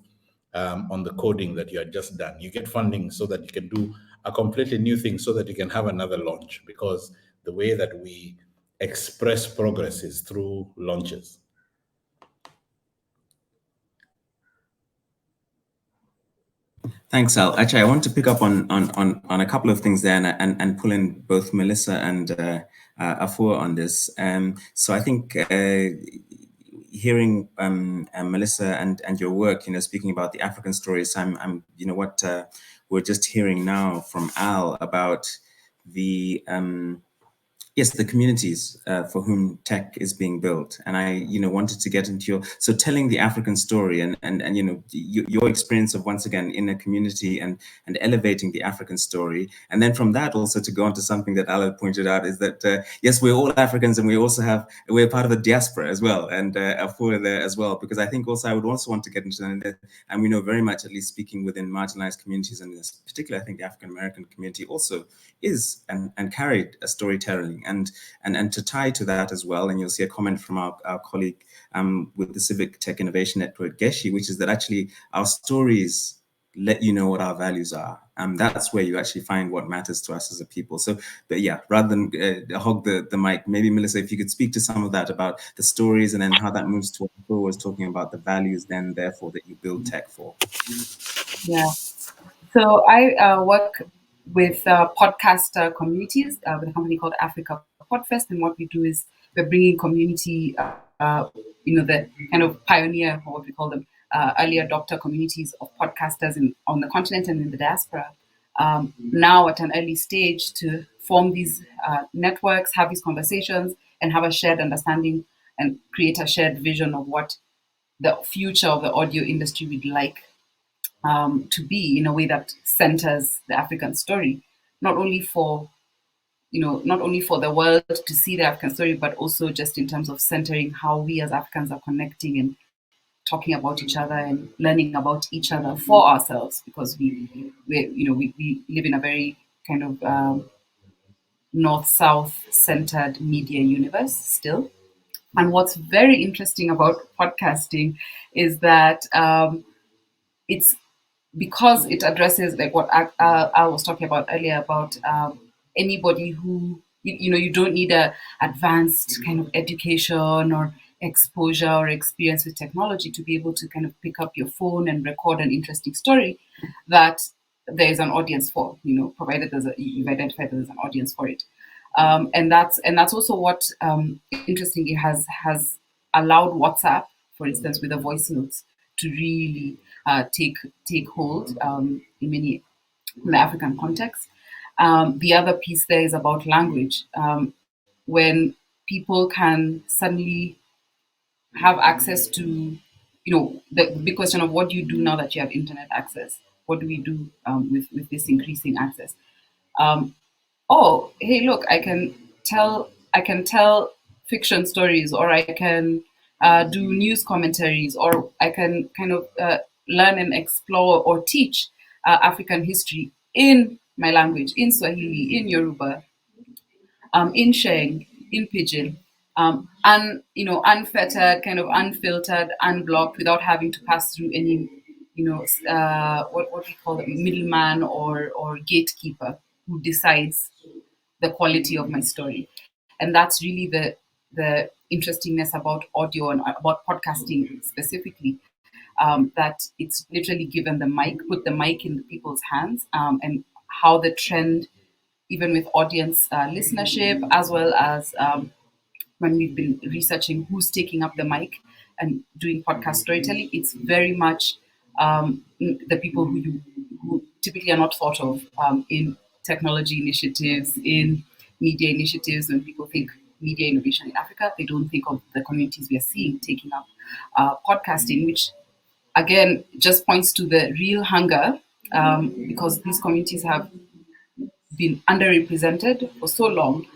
on the coding that you had just done. You get funding so that you can do a completely new thing so that you can have another launch, because the way that we express progress is through launches. Thanks, Al. Actually, I want to pick up on a couple of things there and pull in both Melissa and Afua on this. So I think hearing Melissa and your work, speaking about the African stories, I'm what we're just hearing now from Al about the the communities for whom tech is being built. And I, wanted to get into so telling the African story and your experience of, once again, in a community and elevating the African story. And then from that also to go on to something that Ala pointed out is that, yes, we're all Africans, and we're part of the diaspora as well, and Afua there as well, because I think also I would also want to get into that. And we know very much, at least speaking within marginalized communities, and particularly I think the African-American community also is and carried a storytelling. And to tie to that as well, and you'll see a comment from our colleague with the Civic Tech Innovation Network, Geshi, which is that actually our stories let you know what our values are. That's where you actually find what matters to us as a people. So, but yeah, rather than hog the mic, maybe Melissa, if you could speak to some of that about the stories and then how that moves to what Phil was talking about, the values then therefore that you build tech for. Yeah. So I work with podcast communities with a company called Africa Podfest, and what we do is we're bringing community, the kind of pioneer, or what we call them, early adopter communities of podcasters on the continent and in the diaspora, now at an early stage to form these networks, have these conversations, and have a shared understanding and create a shared vision of what the future of the audio industry would like to be in a way that centers the African story, not only for the world to see the African story, but also just in terms of centering how we as Africans are connecting and talking about each other and learning about each other for ourselves, because we live in a very kind of north-south centered media universe still. And what's very interesting about podcasting is that it's because it addresses like what I was talking about earlier about anybody who you don't need a advanced kind of education or exposure or experience with technology to be able to kind of pick up your phone and record an interesting story that there is an audience for, provided you've identified there's an audience for it. And that's also what interestingly has allowed WhatsApp, for instance, with the voice notes, to really take hold in the African context. The other piece there is about language. When people can suddenly have access to, the big question of what do you do now that you have internet access? What do we do with this increasing access? Oh, hey, look, I can tell fiction stories, or I can do news commentaries, or I can kind of learn and explore or teach African history in my language, in Swahili, in Yoruba, in Sheng, in Pidgin, unfettered, kind of unfiltered, unblocked, without having to pass through any, what we call it, middleman or gatekeeper who decides the quality of my story. And that's really the interestingness about audio and about podcasting specifically, that it's literally put the mic in people's hands, and how the trend, even with audience listenership, as well as when we've been researching who's taking up the mic and doing podcast storytelling, it's very much the people who typically are not thought of in technology initiatives, in media initiatives. When people think media innovation in Africa, they don't think of the communities we are seeing taking up podcasting, which again just points to the real hunger, because these communities have been underrepresented for so long,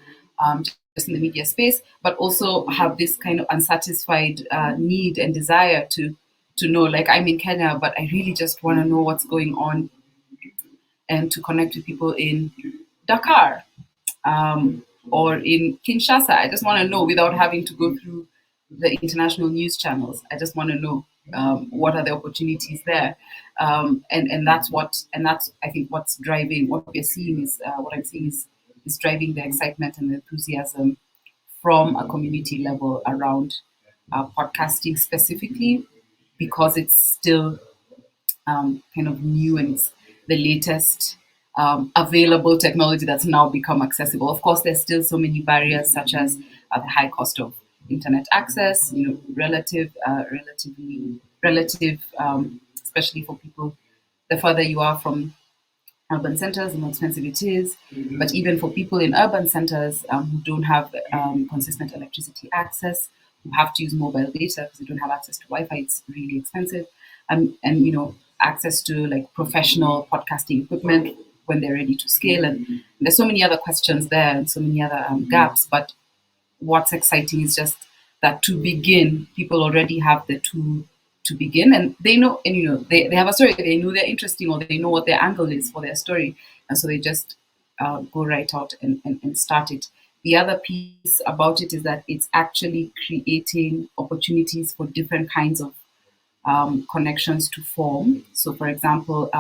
just in the media space, but also have this kind of unsatisfied need and desire to know, like, I'm in Kenya, but I really just want to know what's going on and to connect with people in Dakar, or in Kinshasa. I just want to know without having to go through the international news channels. I just want to know what are the opportunities there, and that's I think what's driving what we're seeing is what I'm seeing is driving the excitement and the enthusiasm from a community level around podcasting specifically, because it's still kind of new and it's the latest available technology that's now become accessible. Of course, there's still so many barriers, such as the high cost of internet access, relative, especially for people, the further you are from urban centers, the more expensive it is. But even for people in urban centers who don't have consistent electricity access, who have to use mobile data because they don't have access to Wi-Fi, it's really expensive. And access to like professional podcasting equipment when they're ready to scale. And there's so many other questions there and so many other gaps. But what's exciting is just that to begin, people already have the tool to begin, and they know, and they have a story, they know they're interesting, or they know what their angle is for their story, and so they just go right out and start it. The other piece about it is that it's actually creating opportunities for different kinds of connections to form. So, for example,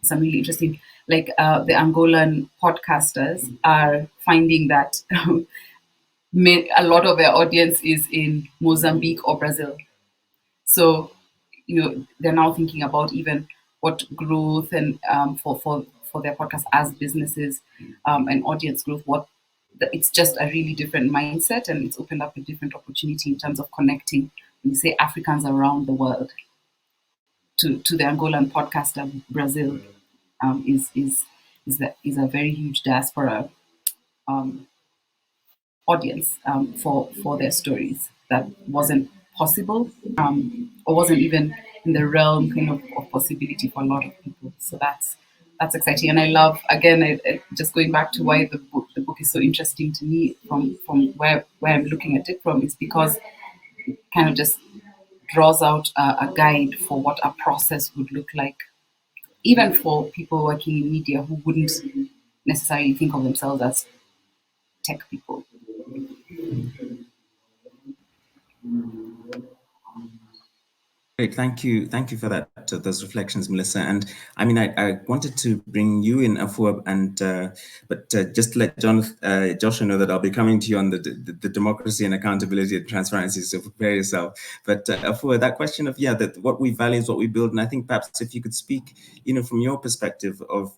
some really interesting, like the Angolan podcasters are finding that a lot of their audience is in Mozambique or Brazil. So, they're now thinking about even what growth and for their podcast as businesses and audience growth. It's just a really different mindset, and it's opened up a different opportunity in terms of connecting, when you say Africans around the world, to the Angolan podcaster. Brazil is a very huge diaspora audience for their stories that wasn't possible or wasn't even in the realm kind of possibility for a lot of people. So that's exciting, and I love, again, just going back to why the book is so interesting to me from where I'm looking at it from, is because it kind of just draws out a guide for what a process would look like, even for people working in media who wouldn't necessarily think of themselves as tech people. Great, thank you for that, those reflections, Melissa. And I mean, I wanted to bring you in, Afua, and but just to let Joshua know that I'll be coming to you on the democracy and accountability and transparency. So prepare yourself. But Afua, that question of that what we value is what we build, and I think perhaps if you could speak, from your perspective of.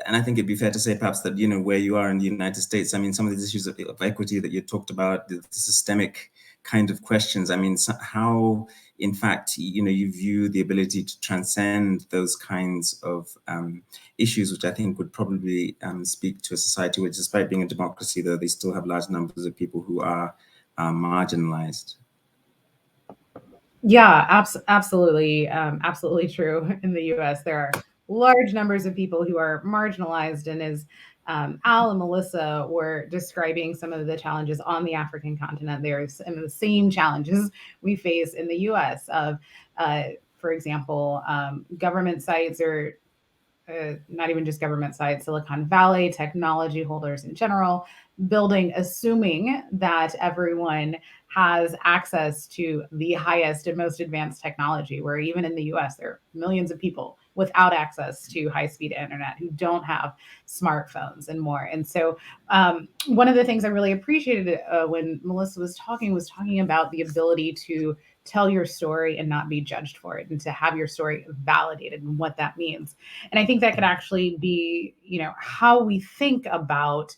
And I think it'd be fair to say perhaps that, where you are in the United States, I mean, some of these issues of equity that you talked about, the systemic kind of questions, I mean, how, in fact, you view the ability to transcend those kinds of issues, which I think would probably speak to a society which, despite being a democracy, though, they still have large numbers of people who are marginalized. Yeah, absolutely. Absolutely true. In the US, there are large numbers of people who are marginalized. And as Al and Melissa were describing some of the challenges on the African continent, there are some of the same challenges we face in the US of, for example, government sites, or not even just government sites, Silicon Valley, technology holders in general, assuming that everyone has access to the highest and most advanced technology, where even in the US, there are millions of people without access to high-speed internet who don't have smartphones and more. And so one of the things I really appreciated when Melissa was talking about the ability to tell your story and not be judged for it, and to have your story validated, and what that means. And I think that could actually be, how we think about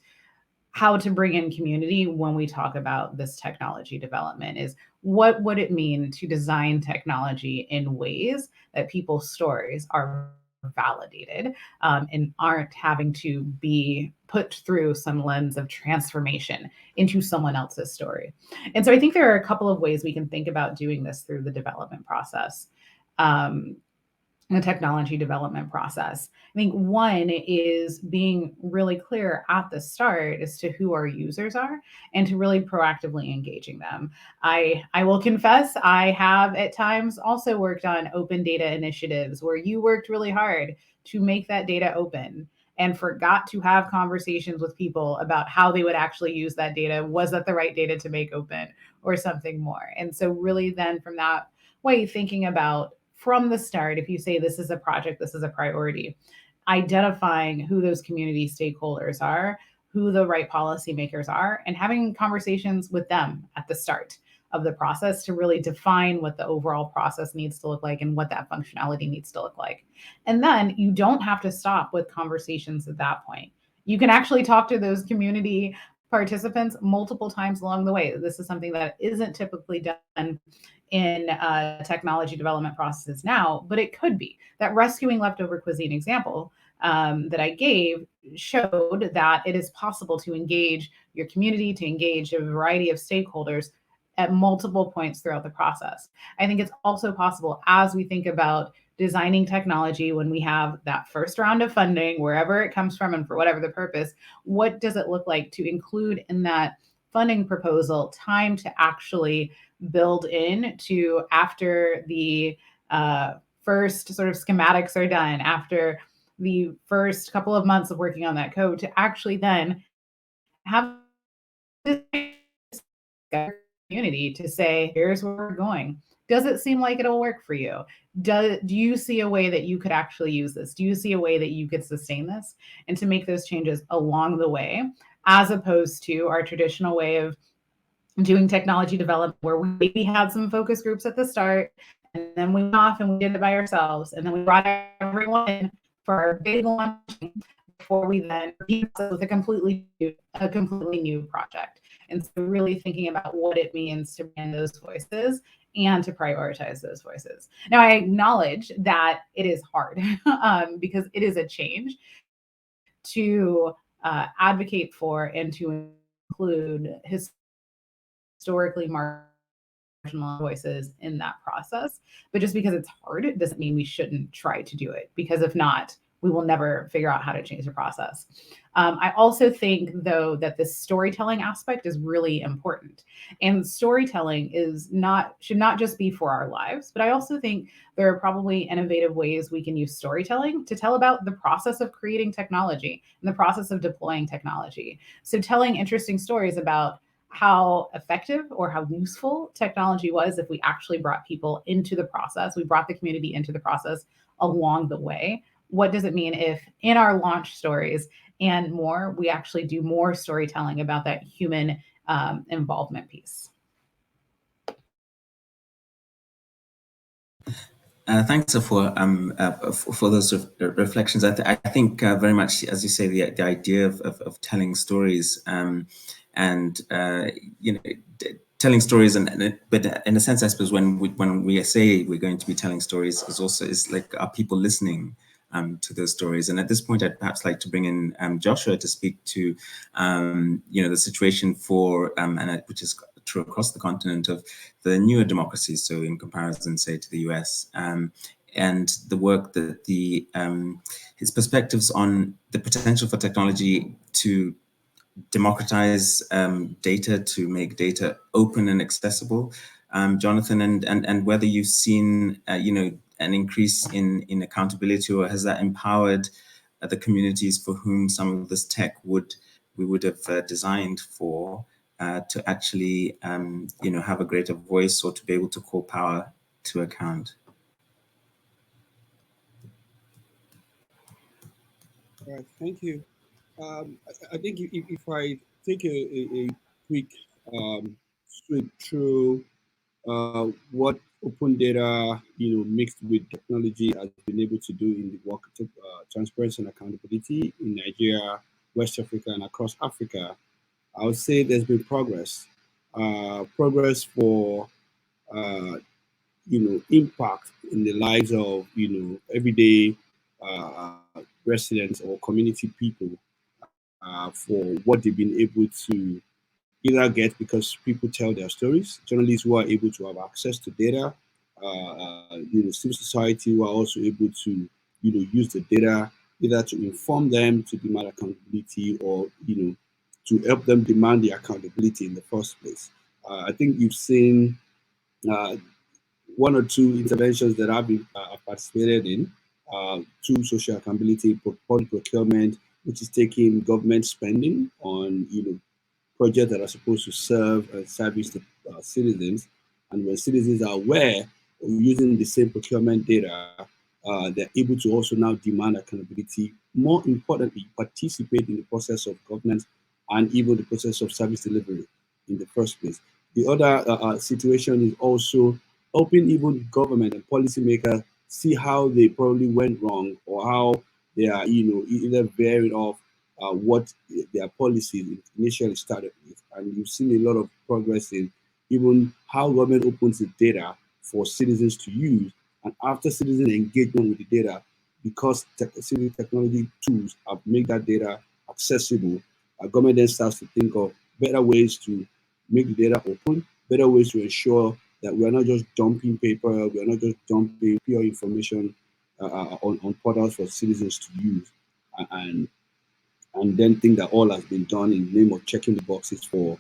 how to bring in community when we talk about this technology development. Is what would it mean to design technology in ways that people's stories are validated and aren't having to be put through some lens of transformation into someone else's story. And so I think there are a couple of ways we can think about doing this through the development process. The technology development process. I think one is being really clear at the start as to who our users are, and to really proactively engaging them. I will confess, I have at times also worked on open data initiatives where you worked really hard to make that data open and forgot to have conversations with people about how they would actually use that data. Was that the right data to make open, or something more? And so really then from that way, thinking about from the start, if you say this is a project, this is a priority, identifying who those community stakeholders are, who the right policymakers are, and having conversations with them at the start of the process to really define what the overall process needs to look like and what that functionality needs to look like. And then you don't have to stop with conversations at that point. You can actually talk to those community participants multiple times along the way. This is something that isn't typically done in technology development processes now, but it could be. That rescuing leftover cuisine example that I gave showed that it is possible to engage your community, to engage a variety of stakeholders at multiple points throughout the process. I think it's also possible, as we think about designing technology, when we have that first round of funding, wherever it comes from and for whatever the purpose, what does it look like to include in that funding proposal time to actually build in to, after the first sort of schematics are done, after the first couple of months of working on that code, to actually then have this community to say, here's where we're going. Does it seem like it'll work for you? Do you see a way that you could actually use this? Do you see a way that you could sustain this? And to make those changes along the way, as opposed to our traditional way of doing technology development, where we maybe had some focus groups at the start, and then we went off and we did it by ourselves, and then we brought everyone in for our big launching before we then with a completely new project. And so really thinking about what it means to bring those voices and to prioritize those voices. Now, I acknowledge that it is hard because it is a change to advocate for and to include historically marginal voices in that process. But just because it's hard, it doesn't mean we shouldn't try to do it, because if not, we will never figure out how to change the process. I also think, though, that this storytelling aspect is really important. And storytelling should not just be for our lives, but I also think there are probably innovative ways we can use storytelling to tell about the process of creating technology and the process of deploying technology. So telling interesting stories about how effective or how useful technology was if we actually brought people into the process, we brought the community into the process along the way. What does it mean if in our launch stories and more, we actually do more storytelling about that human involvement piece? Thanks, for those reflections. I think very much, as you say, the idea of telling stories and telling stories, but in a sense, I suppose when we say we're going to be telling stories, is like, are people listening to those stories? And at this point, I'd perhaps like to bring in Joshua to speak to the situation for which is true across the continent, of the newer democracies, so in comparison, say, to the US, and the work that his perspectives on the potential for technology to democratize data, to make data open and accessible, Jonathan, and whether you've seen an increase in accountability, or has that empowered the communities for whom some of this tech we would have designed for, to actually have a greater voice, or to be able to call power to account. All right, thank you. I think if I take a quick sweep through what open data, mixed with technology, has been able to do in the work of transparency and accountability in Nigeria, West Africa, and across Africa, I would say there's been progress. Progress for impact in the lives of everyday residents or community people, for what they've been able to either get because people tell their stories, journalists who are able to have access to data, civil society who are also able to use the data either to inform them to demand accountability, or to help them demand the accountability in the first place. I think you've seen one or two interventions that I've been participated in, through social accountability, public procurement, which is taking government spending on projects that are supposed to serve and service the citizens, and when citizens are aware of using the same procurement data, they're able to also now demand accountability. More importantly, participate in the process of governance and even the process of service delivery in the first place. The other situation is also helping even government and policymakers see how they probably went wrong, or how they are, either veering off what their policies initially started with. And you've seen a lot of progress in even how government opens the data for citizens to use. And after citizen engagement with the data, because civil technology tools have made that data accessible, government then starts to think of better ways to make the data open, better ways to ensure that we are not just dumping paper, we are not just dumping pure information on portals for citizens to use, and then think that all has been done in the name of checking the boxes for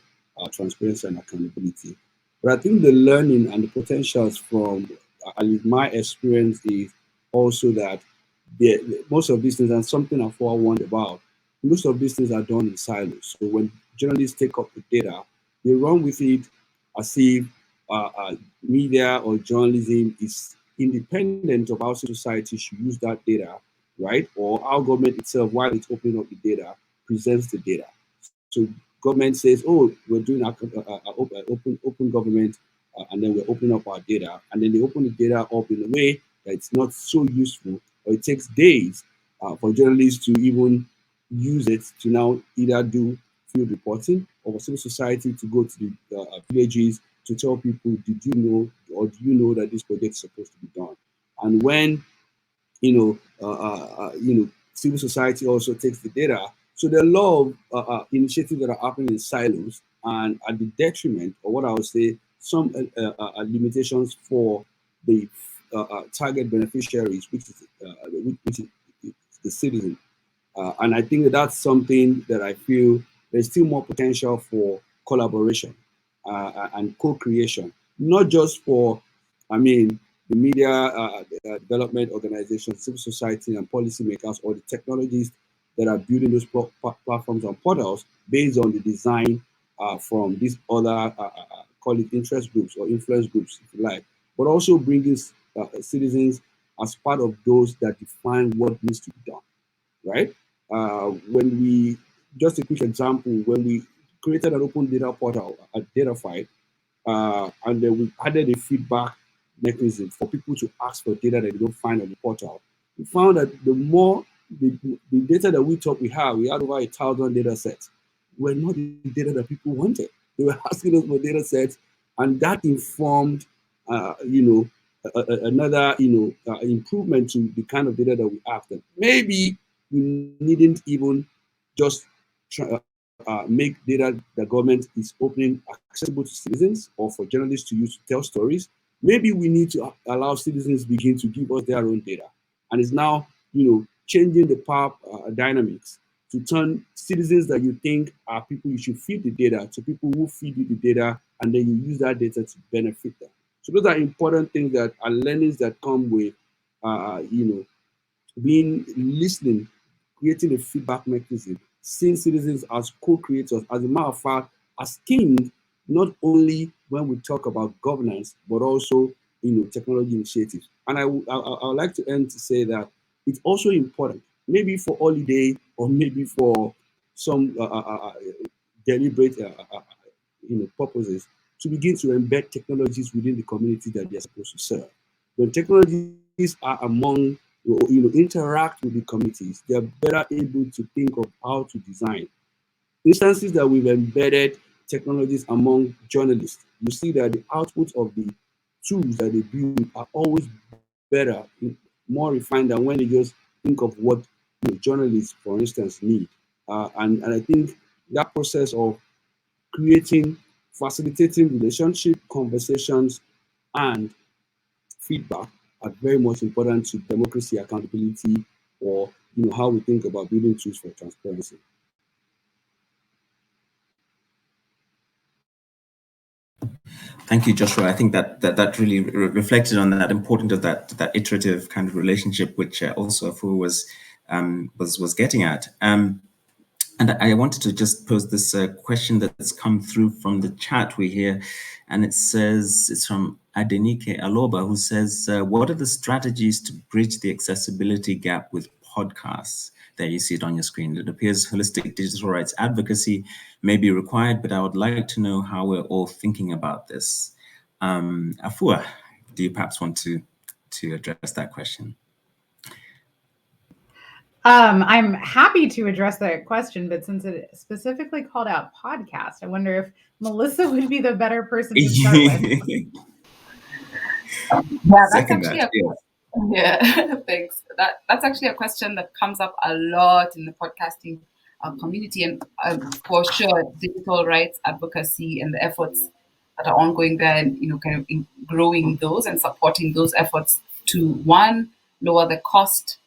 transparency and accountability. But I think the learning and the potentials from, at least my experience, is also that most of these things, and something I've warned about, most of these things are done in silos. So when journalists take up the data, they run with it as if media or journalism is independent of how society should use that data, right? Or how government itself, while it's opening up the data, presents the data. So government says, "Oh, we're doing open government, and then we're opening up our data," and then they open the data up in a way that it's not so useful, or it takes days for journalists to even use it to now either do field reporting or for civil society to go to the villages to tell people, "Did you know, or do you know that this project is supposed to be done?" And when civil society also takes the data. So there are a lot of initiatives that are happening in silos and at the detriment, or what I would say, some limitations for the target beneficiaries, which is the citizen. And I think that that's something that I feel there's still more potential for collaboration and co-creation, not just for, I mean, the media development organizations, civil society, and policymakers, or the technologists that are building those platforms and portals based on the design from these other, call it interest groups or influence groups, if you like, but also bringing citizens as part of those that define what needs to be done, right? When we, just a quick example, when we created an open data portal at DataFi, and then we added a feedback mechanism for people to ask for data that they don't find on the portal. We found that the more the data that we had over 1,000 data sets, were not the data that people wanted. They were asking us for data sets, and that informed, another, improvement to the kind of data that we have. That maybe we needn't even just try, make data that government is opening accessible to citizens or for journalists to use to tell stories. Maybe we need to allow citizens begin to give us their own data, and it's now changing the power dynamics to turn citizens that you think are people you should feed the data to people who feed you the data, and then you use that data to benefit them. So those are important things that are learnings that come with being listening, creating a feedback mechanism, seeing citizens as co-creators, as a matter of fact, as kings, not only when we talk about governance, but also technology initiatives. And I would like to end to say that it's also important, maybe for holiday or maybe for some deliberate purposes, to begin to embed technologies within the community that they're supposed to serve. When technologies are among interact with the communities, they're better able to think of how to design. Instances that we've embedded technologies among journalists, you see that the output of the tools that they build are always better, more refined than when they just think of what journalists, for instance, need. And I think that process of creating, facilitating relationship, conversations, and feedback are very much important to democracy, accountability, or how we think about building tools for transparency. Thank you, Joshua. I think that really reflected on that importance of that iterative kind of relationship, which also Afua was getting at. And I wanted to just pose this question that's come through from the chat we hear, and it says, it's from Adenike Aloba, who says, what are the strategies to bridge the accessibility gap with podcasts? There you see it on your screen. It appears holistic digital rights advocacy may be required, but I would like to know how we're all thinking about this. Afua, do you perhaps want to address that question? I'm happy to address that question, but since it specifically called out podcast, I wonder if Melissa would be the better person to start with. Yeah, that's actually thanks. That's actually a question that comes up a lot in the podcasting community, and for sure, digital rights advocacy and the efforts that are ongoing there, and kind of in growing those and supporting those efforts to, one, lower the cost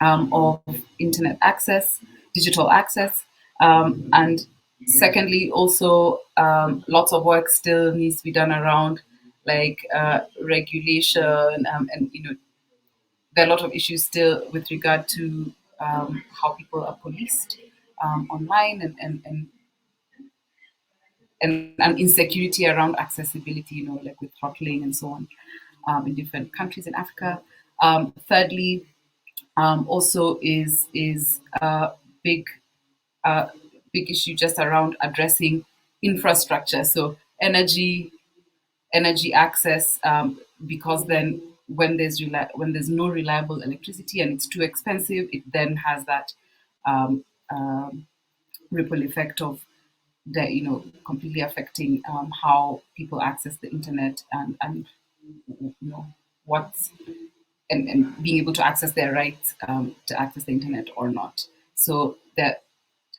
of internet access, digital access, and secondly, also lots of work still needs to be done around regulation, and there are a lot of issues still with regard to how people are policed online, and and insecurity around accessibility, like with throttling and so on, in different countries in Africa. Thirdly, also is a big issue just around addressing infrastructure, so energy access, because then when there's no reliable electricity and it's too expensive, it then has that um, ripple effect of that, completely affecting how people access the internet, and what's and being able to access their rights to access the internet or not. So that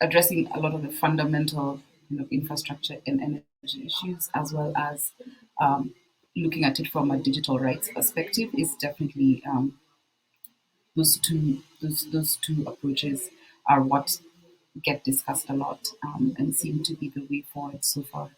addressing a lot of the fundamental infrastructure and energy issues, as well as looking at it from a digital rights perspective, is definitely those two approaches are what get discussed a lot, and seem to be the way forward so far.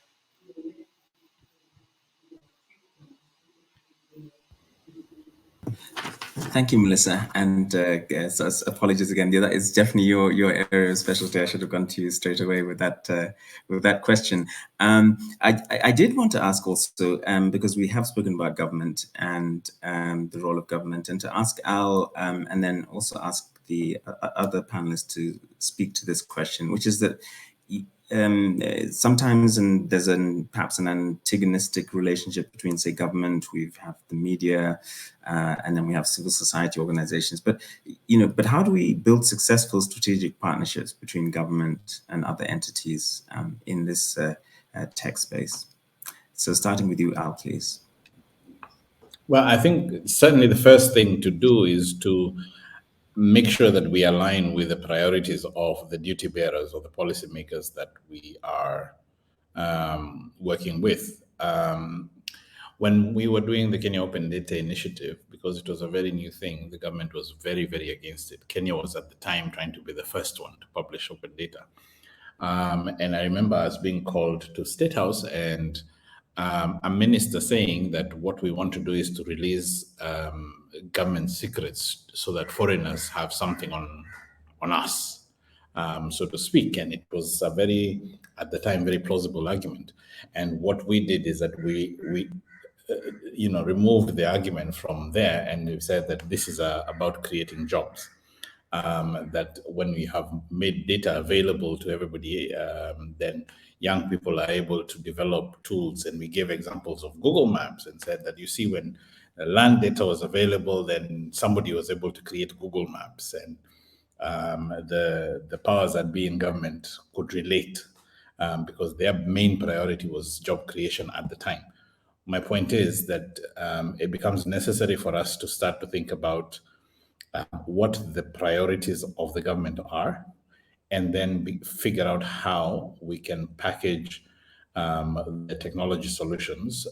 Thank you, Melissa. And so apologies again. Yeah, that is definitely your area of specialty. I should have gone to you straight away with that question. I did want to ask also, because we have spoken about government and the role of government, and to ask Al, and then also ask the other panelists to speak to this question, which is that sometimes, and there's perhaps an antagonistic relationship between, say, government, we have the media, and then we have civil society organizations. But how do we build successful strategic partnerships between government and other entities in this tech space? So, starting with you, Al, please. Well, I think certainly the first thing to do is to make sure that we align with the priorities of the duty bearers or the policymakers that we are working with. When we were doing the Kenya Open Data Initiative, because it was a very new thing, the government was very, very against it. Kenya was at the time trying to be the first one to publish open data. And I remember us being called to State House, and a minister saying that what we want to do is to release government secrets so that foreigners have something on us, so to speak. And it was a very, at the time, very plausible argument. And what we did is that we removed the argument from there, and we said that this is about creating jobs. That when we have made data available to everybody, then young people are able to develop tools. And we gave examples of Google Maps and said that, you see, when land data was available, then somebody was able to create Google Maps, and the powers that be in government could relate, because their main priority was job creation at the time. My point is that it becomes necessary for us to start to think about what the priorities of the government are, and then figure out how we can package the technology solutions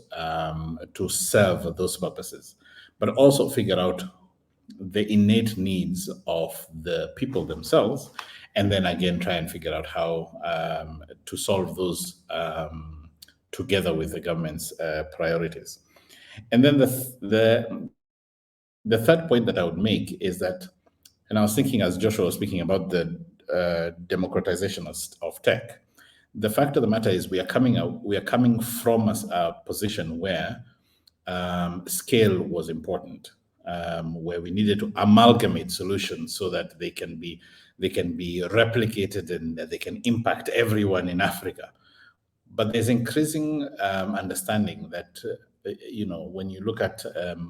to serve those purposes, but also figure out the innate needs of the people themselves, and then again try and figure out how to solve those together with the government's priorities. And then the third point that I would make is that, and I was thinking as Joshua was speaking about the democratization of tech, the fact of the matter is we are coming from a position where scale was important, where we needed to amalgamate solutions so that they can be replicated and that they can impact everyone in Africa. But there's increasing understanding that when you look at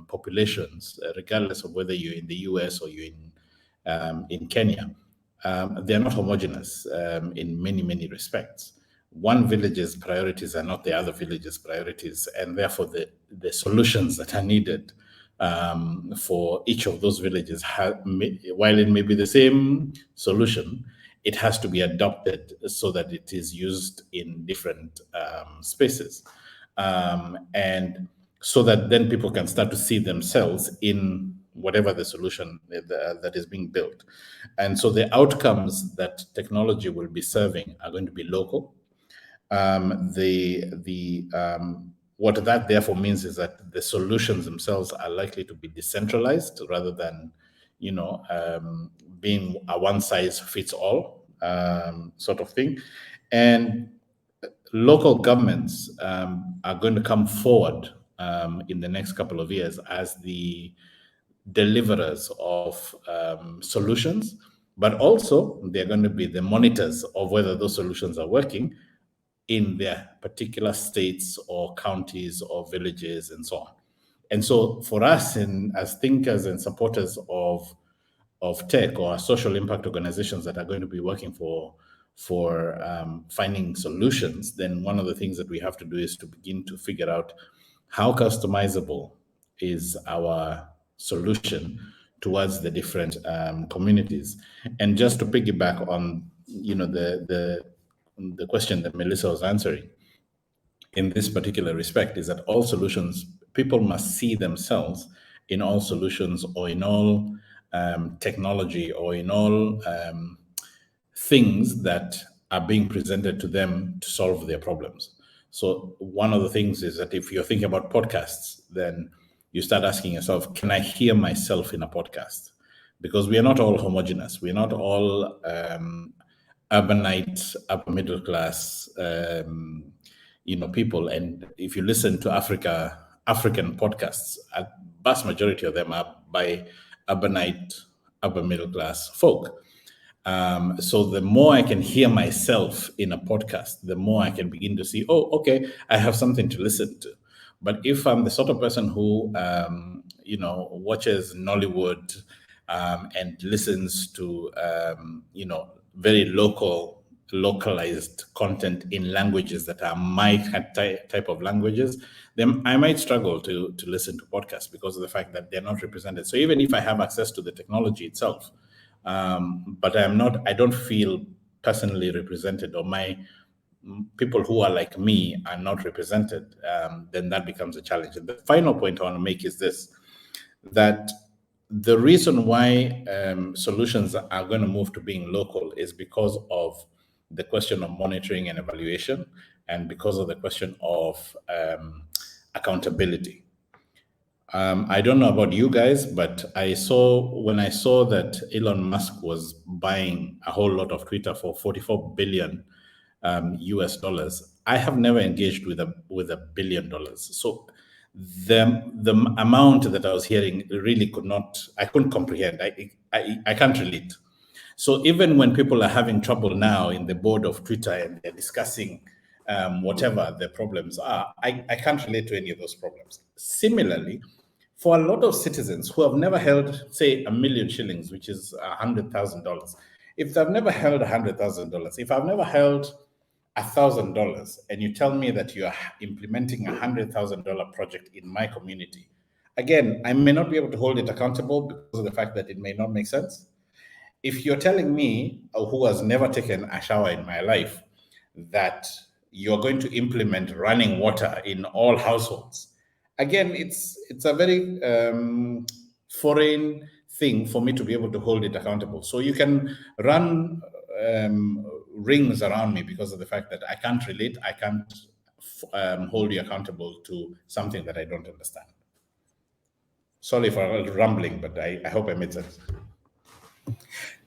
populations, regardless of whether you're in the US or you're in Kenya, they're not homogeneous in many respects. One village's priorities are not the other village's priorities, and therefore the solutions that are needed for each of those villages, while it may be the same solution, it has to be adopted so that it is used in different spaces. And so that then people can start to see themselves in whatever the solution that is being built. And so the outcomes that technology will be serving are going to be local. What that therefore means is that the solutions themselves are likely to be decentralized rather than, being a one size fits all sort of thing. And local governments are going to come forward in the next couple of years as the deliverers of solutions, but also they're going to be the monitors of whether those solutions are working in their particular states or counties or villages and so on. And so for us as thinkers and supporters of tech or social impact organizations that are going to be working for finding solutions, then one of the things that we have to do is to begin to figure out how customizable is our solution towards the different communities. And just to piggyback on, the question that Melissa was answering, in this particular respect, is that all solutions, people must see themselves in all solutions or in all technology or in all things that are being presented to them to solve their problems. So one of the things is that if you're thinking about podcasts, then you start asking yourself, can I hear myself in a podcast? Because we are not all homogenous. We're not all urbanite, upper middle class, people. And if you listen to African podcasts, a vast majority of them are by urbanite, upper middle class folk. So the more I can hear myself in a podcast, the more I can begin to see, oh, okay, I have something to listen to. But if I'm the sort of person who, watches Nollywood and listens to, very localized content in languages that are my type of languages, then I might struggle to listen to podcasts because of the fact that they're not represented. So even if I have access to the technology itself, but I don't feel personally represented, or my people who are like me are not represented, then that becomes a challenge. And the final point I want to make is this, that the reason why solutions are going to move to being local is because of the question of monitoring and evaluation, and because of the question of accountability. I don't know about you guys, but when I saw that Elon Musk was buying a whole lot of Twitter for $44 billion US dollars, I have never engaged with $1 billion. So the amount that I was hearing really I couldn't comprehend. I can't relate. So even when people are having trouble now in the board of Twitter and they're discussing whatever the problems are, I can't relate to any of those problems. Similarly, for a lot of citizens who have never held, say, 1 million shillings, which is $100,000, if they've never held $100,000, if I've never held $1,000, and you tell me that you are implementing $100,000 project in my community, again, I may not be able to hold it accountable because of the fact that it may not make sense. If you're telling me, who has never taken a shower in my life, that you're going to implement running water in all households, again, it's a very foreign thing for me to be able to hold it accountable. So you can run rings around me because of the fact that I can't relate, I can't hold you accountable to something that I don't understand. Sorry for rambling, but I hope I made sense.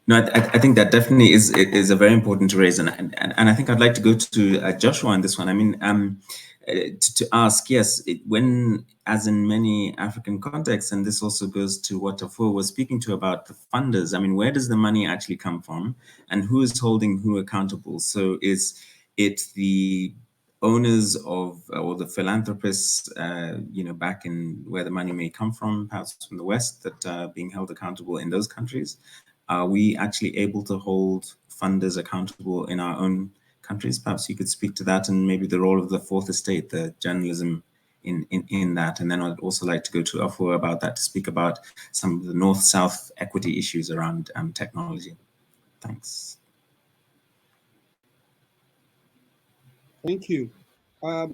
No, I think that definitely is a very important to raise, and I think I'd like to go to Joshua on this one. I mean, to ask, yes, when, as in many African contexts, and this also goes to what Afua was speaking to about the funders. I mean, where does the money actually come from, and who is holding who accountable? So is it the owners of, or the philanthropists, back in where the money may come from, perhaps from the West, that are being held accountable in those countries? Are we actually able to hold funders accountable in our own countries? Perhaps you could speak to that, and maybe the role of the fourth estate, the journalism in that. And then I'd also like to go to Afua about that, to speak about some of the North-South equity issues around technology. Thanks. Thank you. I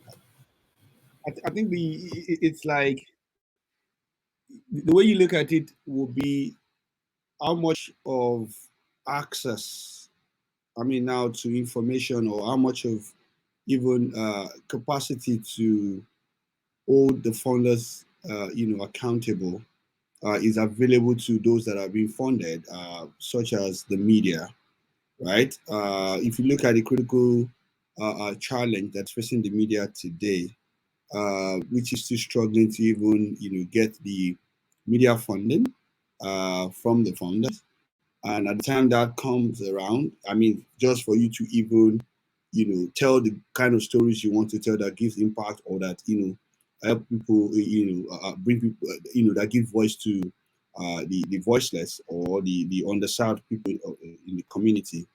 think it's like, the way you look at it will be how much of access, now to information, or how much of even capacity to hold the funders, accountable is available to those that are being funded, such as the media, right? If you look at the critical challenge that's facing the media today, which is still struggling to even get the media funding from the funders. And at the time that comes around, I mean, just for you to even tell the kind of stories you want to tell that gives impact, or that help people, bring people, that give voice to the voiceless, or the underserved people in the community.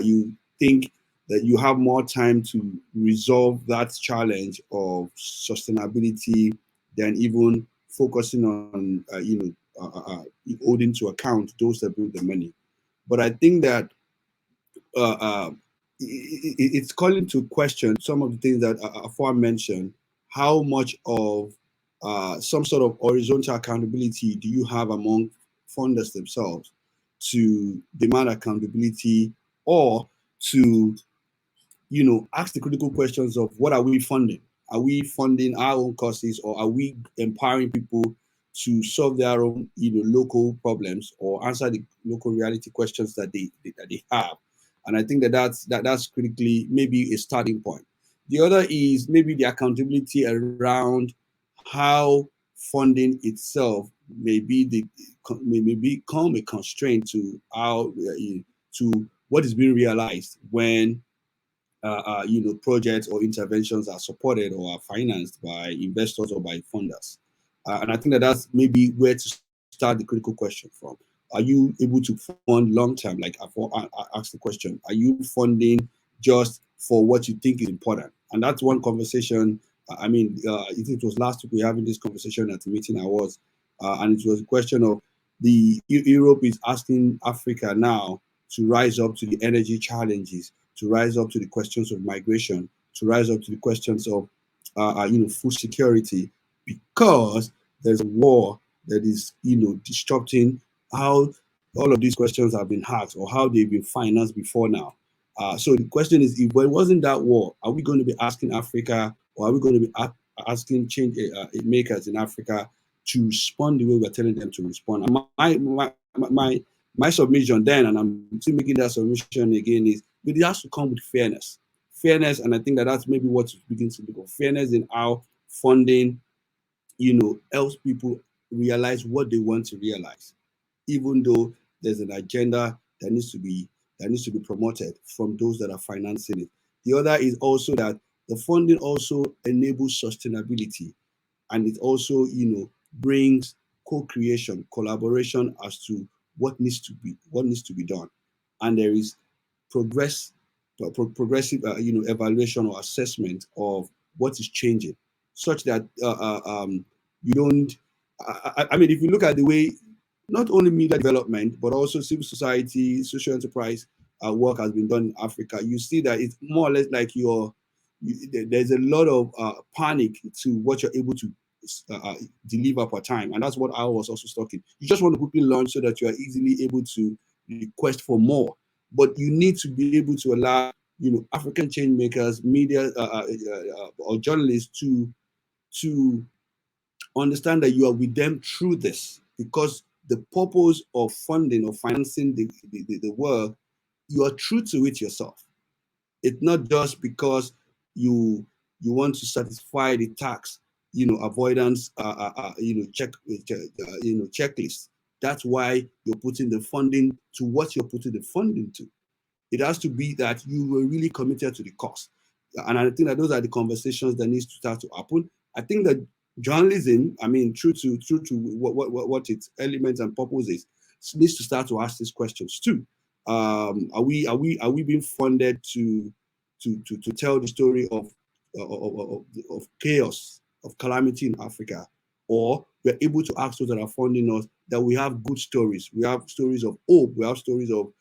You think that you have more time to resolve that challenge of sustainability than even focusing on holding to account those that bring the money. But I think that uh, uh, it's calling to question some of the things that Afua mentioned. How much of some sort of horizontal accountability do you have among funders themselves to demand accountability, or to ask the critical questions of what are we funding? Are we funding our own causes, or are we empowering people to solve their own, local problems, or answer the local reality questions that they have? And I think that's critically maybe a starting point. The other is maybe the accountability around how funding itself may become a constraint to how to what is being realized when projects or interventions are supported or are financed by investors or by funders. And I think that's maybe where to start the critical question from. Are you able to fund long term? Like I asked the question, are you funding just for what you think is important? And that's one conversation. I mean, I think it was last week we were having this conversation at the meeting I was, and it was a question of Europe is asking Africa now to rise up to the energy challenges, to rise up to the questions of migration, to rise up to the questions of food security, because there's a war that is disrupting how all of these questions have been asked, or how they've been financed before now. So the question is, if it wasn't that war, are we going to be asking Africa, or are we going to be asking change makers in Africa to respond the way we're telling them to respond? And my submission then, and I'm still making that submission again, is it has to come with fairness. Fairness, and I think that's maybe what begins to become fairness in how funding, helps people realize what they want to realize, even though there's an agenda that needs to be promoted from those that are financing it. The other is also that the funding also enables sustainability, and it also brings co-creation, collaboration as to what needs to be done. And there is progressive evaluation or assessment of what is changing, such that you don't I mean, if you look at the way not only media development but also civil society, social enterprise work has been done in Africa, you see that it's more or less like there's a lot of panic to what you're able to deliver per time. And that's what I was also talking. You just want to quickly launch so that you are easily able to request for more. But you need to be able to allow, African change makers, media or journalists to understand that you are with them through this, because the purpose of funding or financing the work, you are true to it yourself. It's not just because you want to satisfy the tax, avoidance, checklist. That's why you're putting the funding to what you're putting the funding to. It has to be that you were really committed to the cause. And I think that those are the conversations that needs to start to happen. I think that journalism, I mean, true to what its elements and purpose is, needs to start to ask these questions too. Are we being funded to tell the story of chaos, of calamity in Africa, or we're able to ask those that are funding us that we have good stories, we have stories of hope, we have stories of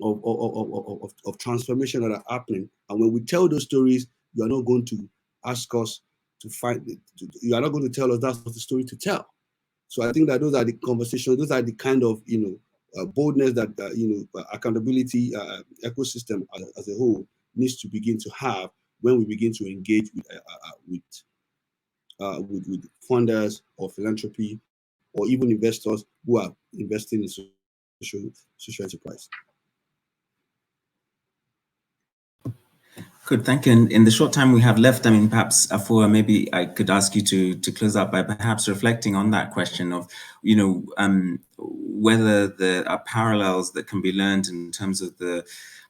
of transformation that are happening. And when we tell those stories, you are not going to ask us to find it. You are not going to tell us that's not the story to tell. So I think that those are the conversations, those are the kind of boldness that accountability ecosystem as a whole needs to begin to have when we begin to engage with funders or philanthropy or even investors who are investing in social enterprise. Good, thank you. And in the short time we have left, I mean, perhaps Afua, maybe I could ask you to close out by perhaps reflecting on that question of, whether there are parallels that can be learned in terms of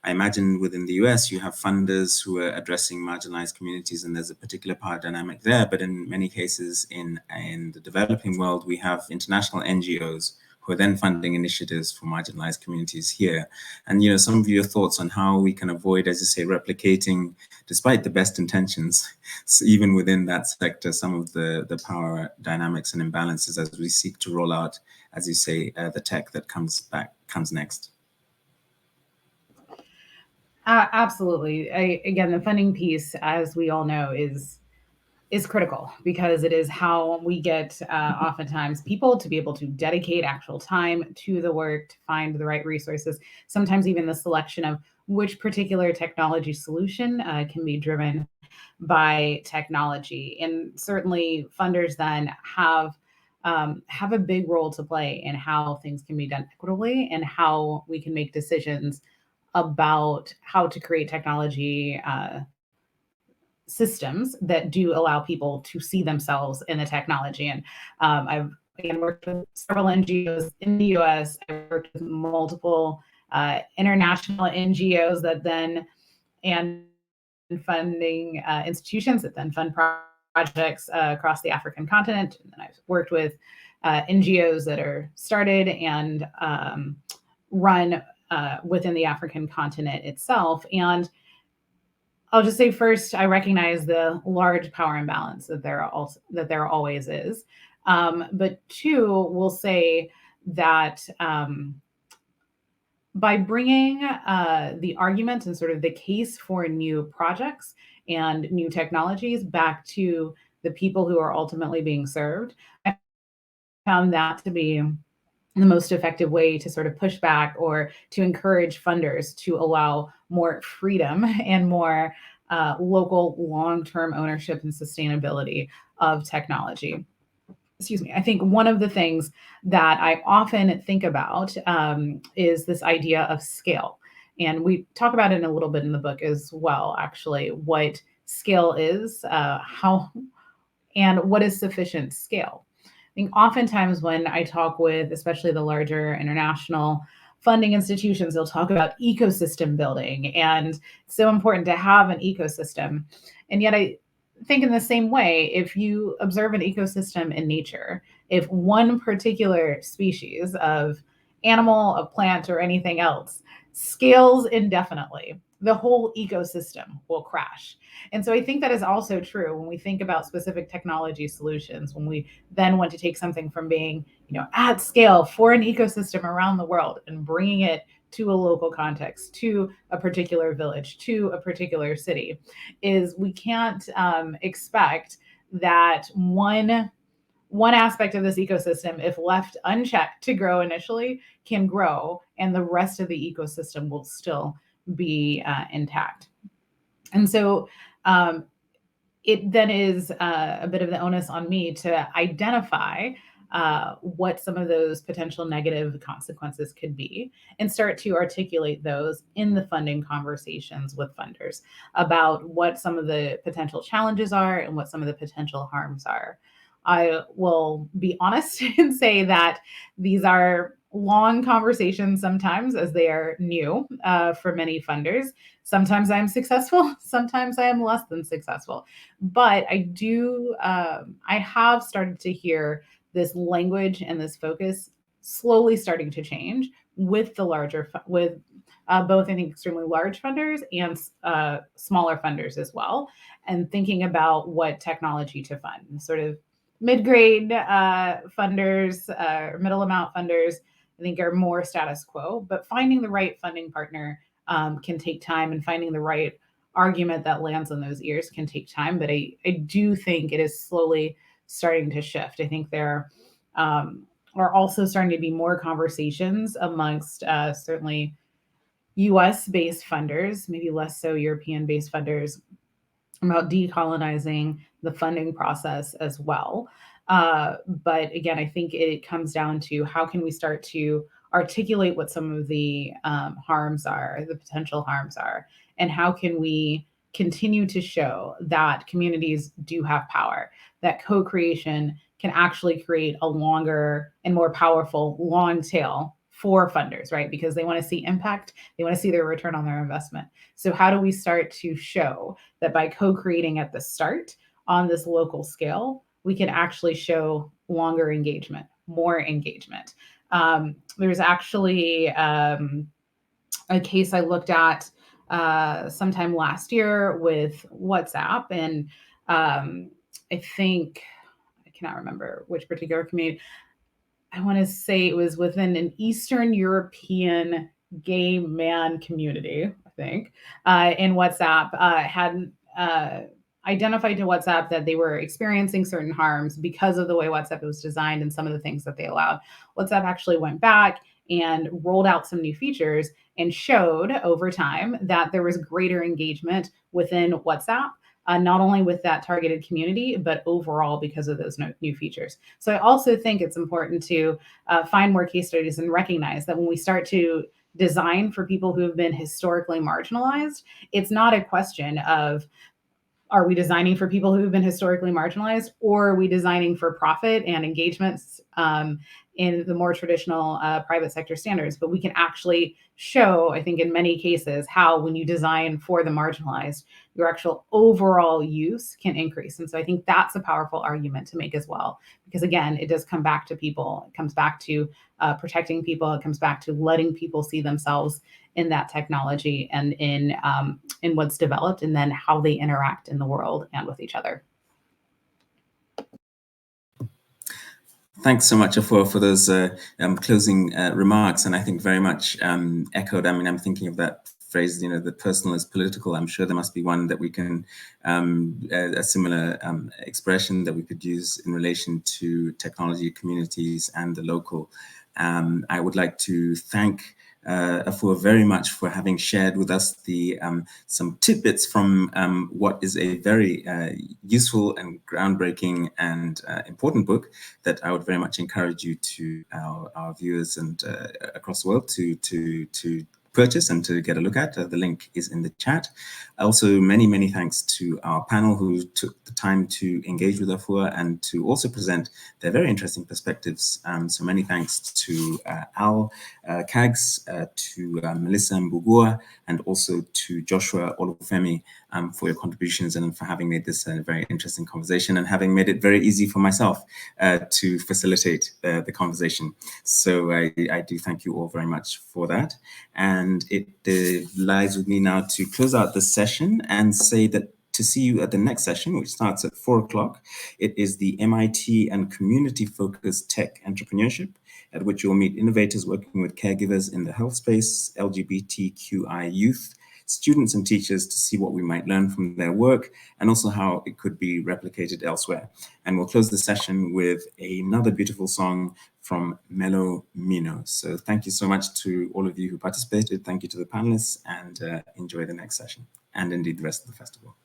I imagine within the US you have funders who are addressing marginalized communities, and there's a particular power dynamic there. But in many cases in the developing world, we have international NGOs who are then funding initiatives for marginalized communities here. And, some of your thoughts on how we can avoid, as you say, replicating, despite the best intentions, even within that sector, some of the power dynamics and imbalances as we seek to roll out, as you say, the tech that comes next. Absolutely. Again, the funding piece, as we all know, is critical, because it is how we get oftentimes people to be able to dedicate actual time to the work, to find the right resources, sometimes even the selection of which particular technology solution can be driven by technology. And certainly funders then have a big role to play in how things can be done equitably and how we can make decisions about how to create technology systems that do allow people to see themselves in the technology. And I've again worked with several NGOs in the US. I've worked with multiple international NGOs that then, and funding institutions that then fund projects across the African continent. And then I've worked with NGOs that are started and run within the African continent itself. And I'll just say first, I recognize the large power imbalance that there always is. But two, we'll say that by bringing the argument and sort of the case for new projects and new technologies back to the people who are ultimately being served, I found that to be the most effective way to sort of push back or to encourage funders to allow more freedom and more local long-term ownership and sustainability of technology. Excuse me. I think one of the things that I often think about is this idea of scale. And we talk about it in a little bit in the book as well, actually, what scale is, how, and what is sufficient scale. I think oftentimes when I talk with, especially the larger international funding institutions, they'll talk about ecosystem building, and it's so important to have an ecosystem. And yet I think in the same way, if you observe an ecosystem in nature, if one particular species of animal, of plant, or anything else scales indefinitely, the whole ecosystem will crash. And so I think that is also true when we think about specific technology solutions, when we then want to take something from being, at scale for an ecosystem around the world and bringing it to a local context, to a particular village, to a particular city, is we can't expect that one aspect of this ecosystem, if left unchecked to grow initially, can grow, and the rest of the ecosystem will still be intact. And so it then is a bit of the onus on me to identify what some of those potential negative consequences could be and start to articulate those in the funding conversations with funders about what some of the potential challenges are and what some of the potential harms are. I will be honest and say that these are long conversations sometimes, as they are new for many funders. Sometimes I'm successful, sometimes I am less than successful. But I have started to hear this language and this focus slowly starting to change with the with both, I think, extremely large funders and smaller funders as well, and thinking about what technology to fund. Sort of mid-grade funders, or middle amount funders, I think, are more status quo, but finding the right funding partner can take time, and finding the right argument that lands on those ears can take time. But I do think it is slowly starting to shift. I think there are also starting to be more conversations amongst certainly US-based funders, maybe less so European-based funders, about decolonizing the funding process as well. But again, I think it comes down to how can we start to articulate what some of the harms are, the potential harms are, and how can we continue to show that communities do have power, that co-creation can actually create a longer and more powerful long tail for funders, right? Because they want to see impact, they want to see their return on their investment. So how do we start to show that by co-creating at the start on this local scale, we can actually show longer engagement, more engagement? There's actually a case I looked at sometime last year with WhatsApp, and I think I cannot remember which particular community. I want to say it was within an Eastern European gay man community, I think, in WhatsApp, had identified to WhatsApp that they were experiencing certain harms because of the way WhatsApp was designed and some of the things that they allowed. WhatsApp actually went back and rolled out some new features and showed over time that there was greater engagement within WhatsApp, not only with that targeted community, but overall because of those new features. So I also think it's important to find more case studies and recognize that when we start to design for people who have been historically marginalized, it's not a question of, are we designing for people who've been historically marginalized, or are we designing for profit and engagements in the more traditional private sector standards? But we can actually show, I think in many cases, how when you design for the marginalized, your actual overall use can increase. And so I think that's a powerful argument to make as well, because again, it does come back to people. It comes back to protecting people. It comes back to letting people see themselves in that technology and in what's developed, and then how they interact in the world and with each other. Thanks so much, Afua, for those closing remarks, and I think very much echoed. I mean, I'm thinking of that phrase, you know, the personal is political. I'm sure there must be one that we can, a similar expression that we could use in relation to technology communities and the local. I would like to thank Afua very much for having shared with us the some tidbits from what is a very useful and groundbreaking and important book that I would very much encourage you to our viewers and across the world to purchase and to get a look at. The link is in the chat. Also, many thanks to our panel who took the time to engage with Afua and to also present their very interesting perspectives. So many thanks to Al Kags, to Melissa Mbugua, and also to Joshua Olufemi for your contributions and for having made this a very interesting conversation and having made it very easy for myself to facilitate the conversation. So I do thank you all very much for that. And it lies with me now to close out this session and say that to see you at the next session, which starts at 4 o'clock. It is the MIT and community-focused tech entrepreneurship, at which you'll meet innovators working with caregivers in the health space, LGBTQI youth, students and teachers to see what we might learn from their work and also how it could be replicated elsewhere. And we'll close the session with another beautiful song from Melo Mino. So thank you so much to all of you who participated. Thank you to the panelists, and enjoy the next session and indeed the rest of the festival.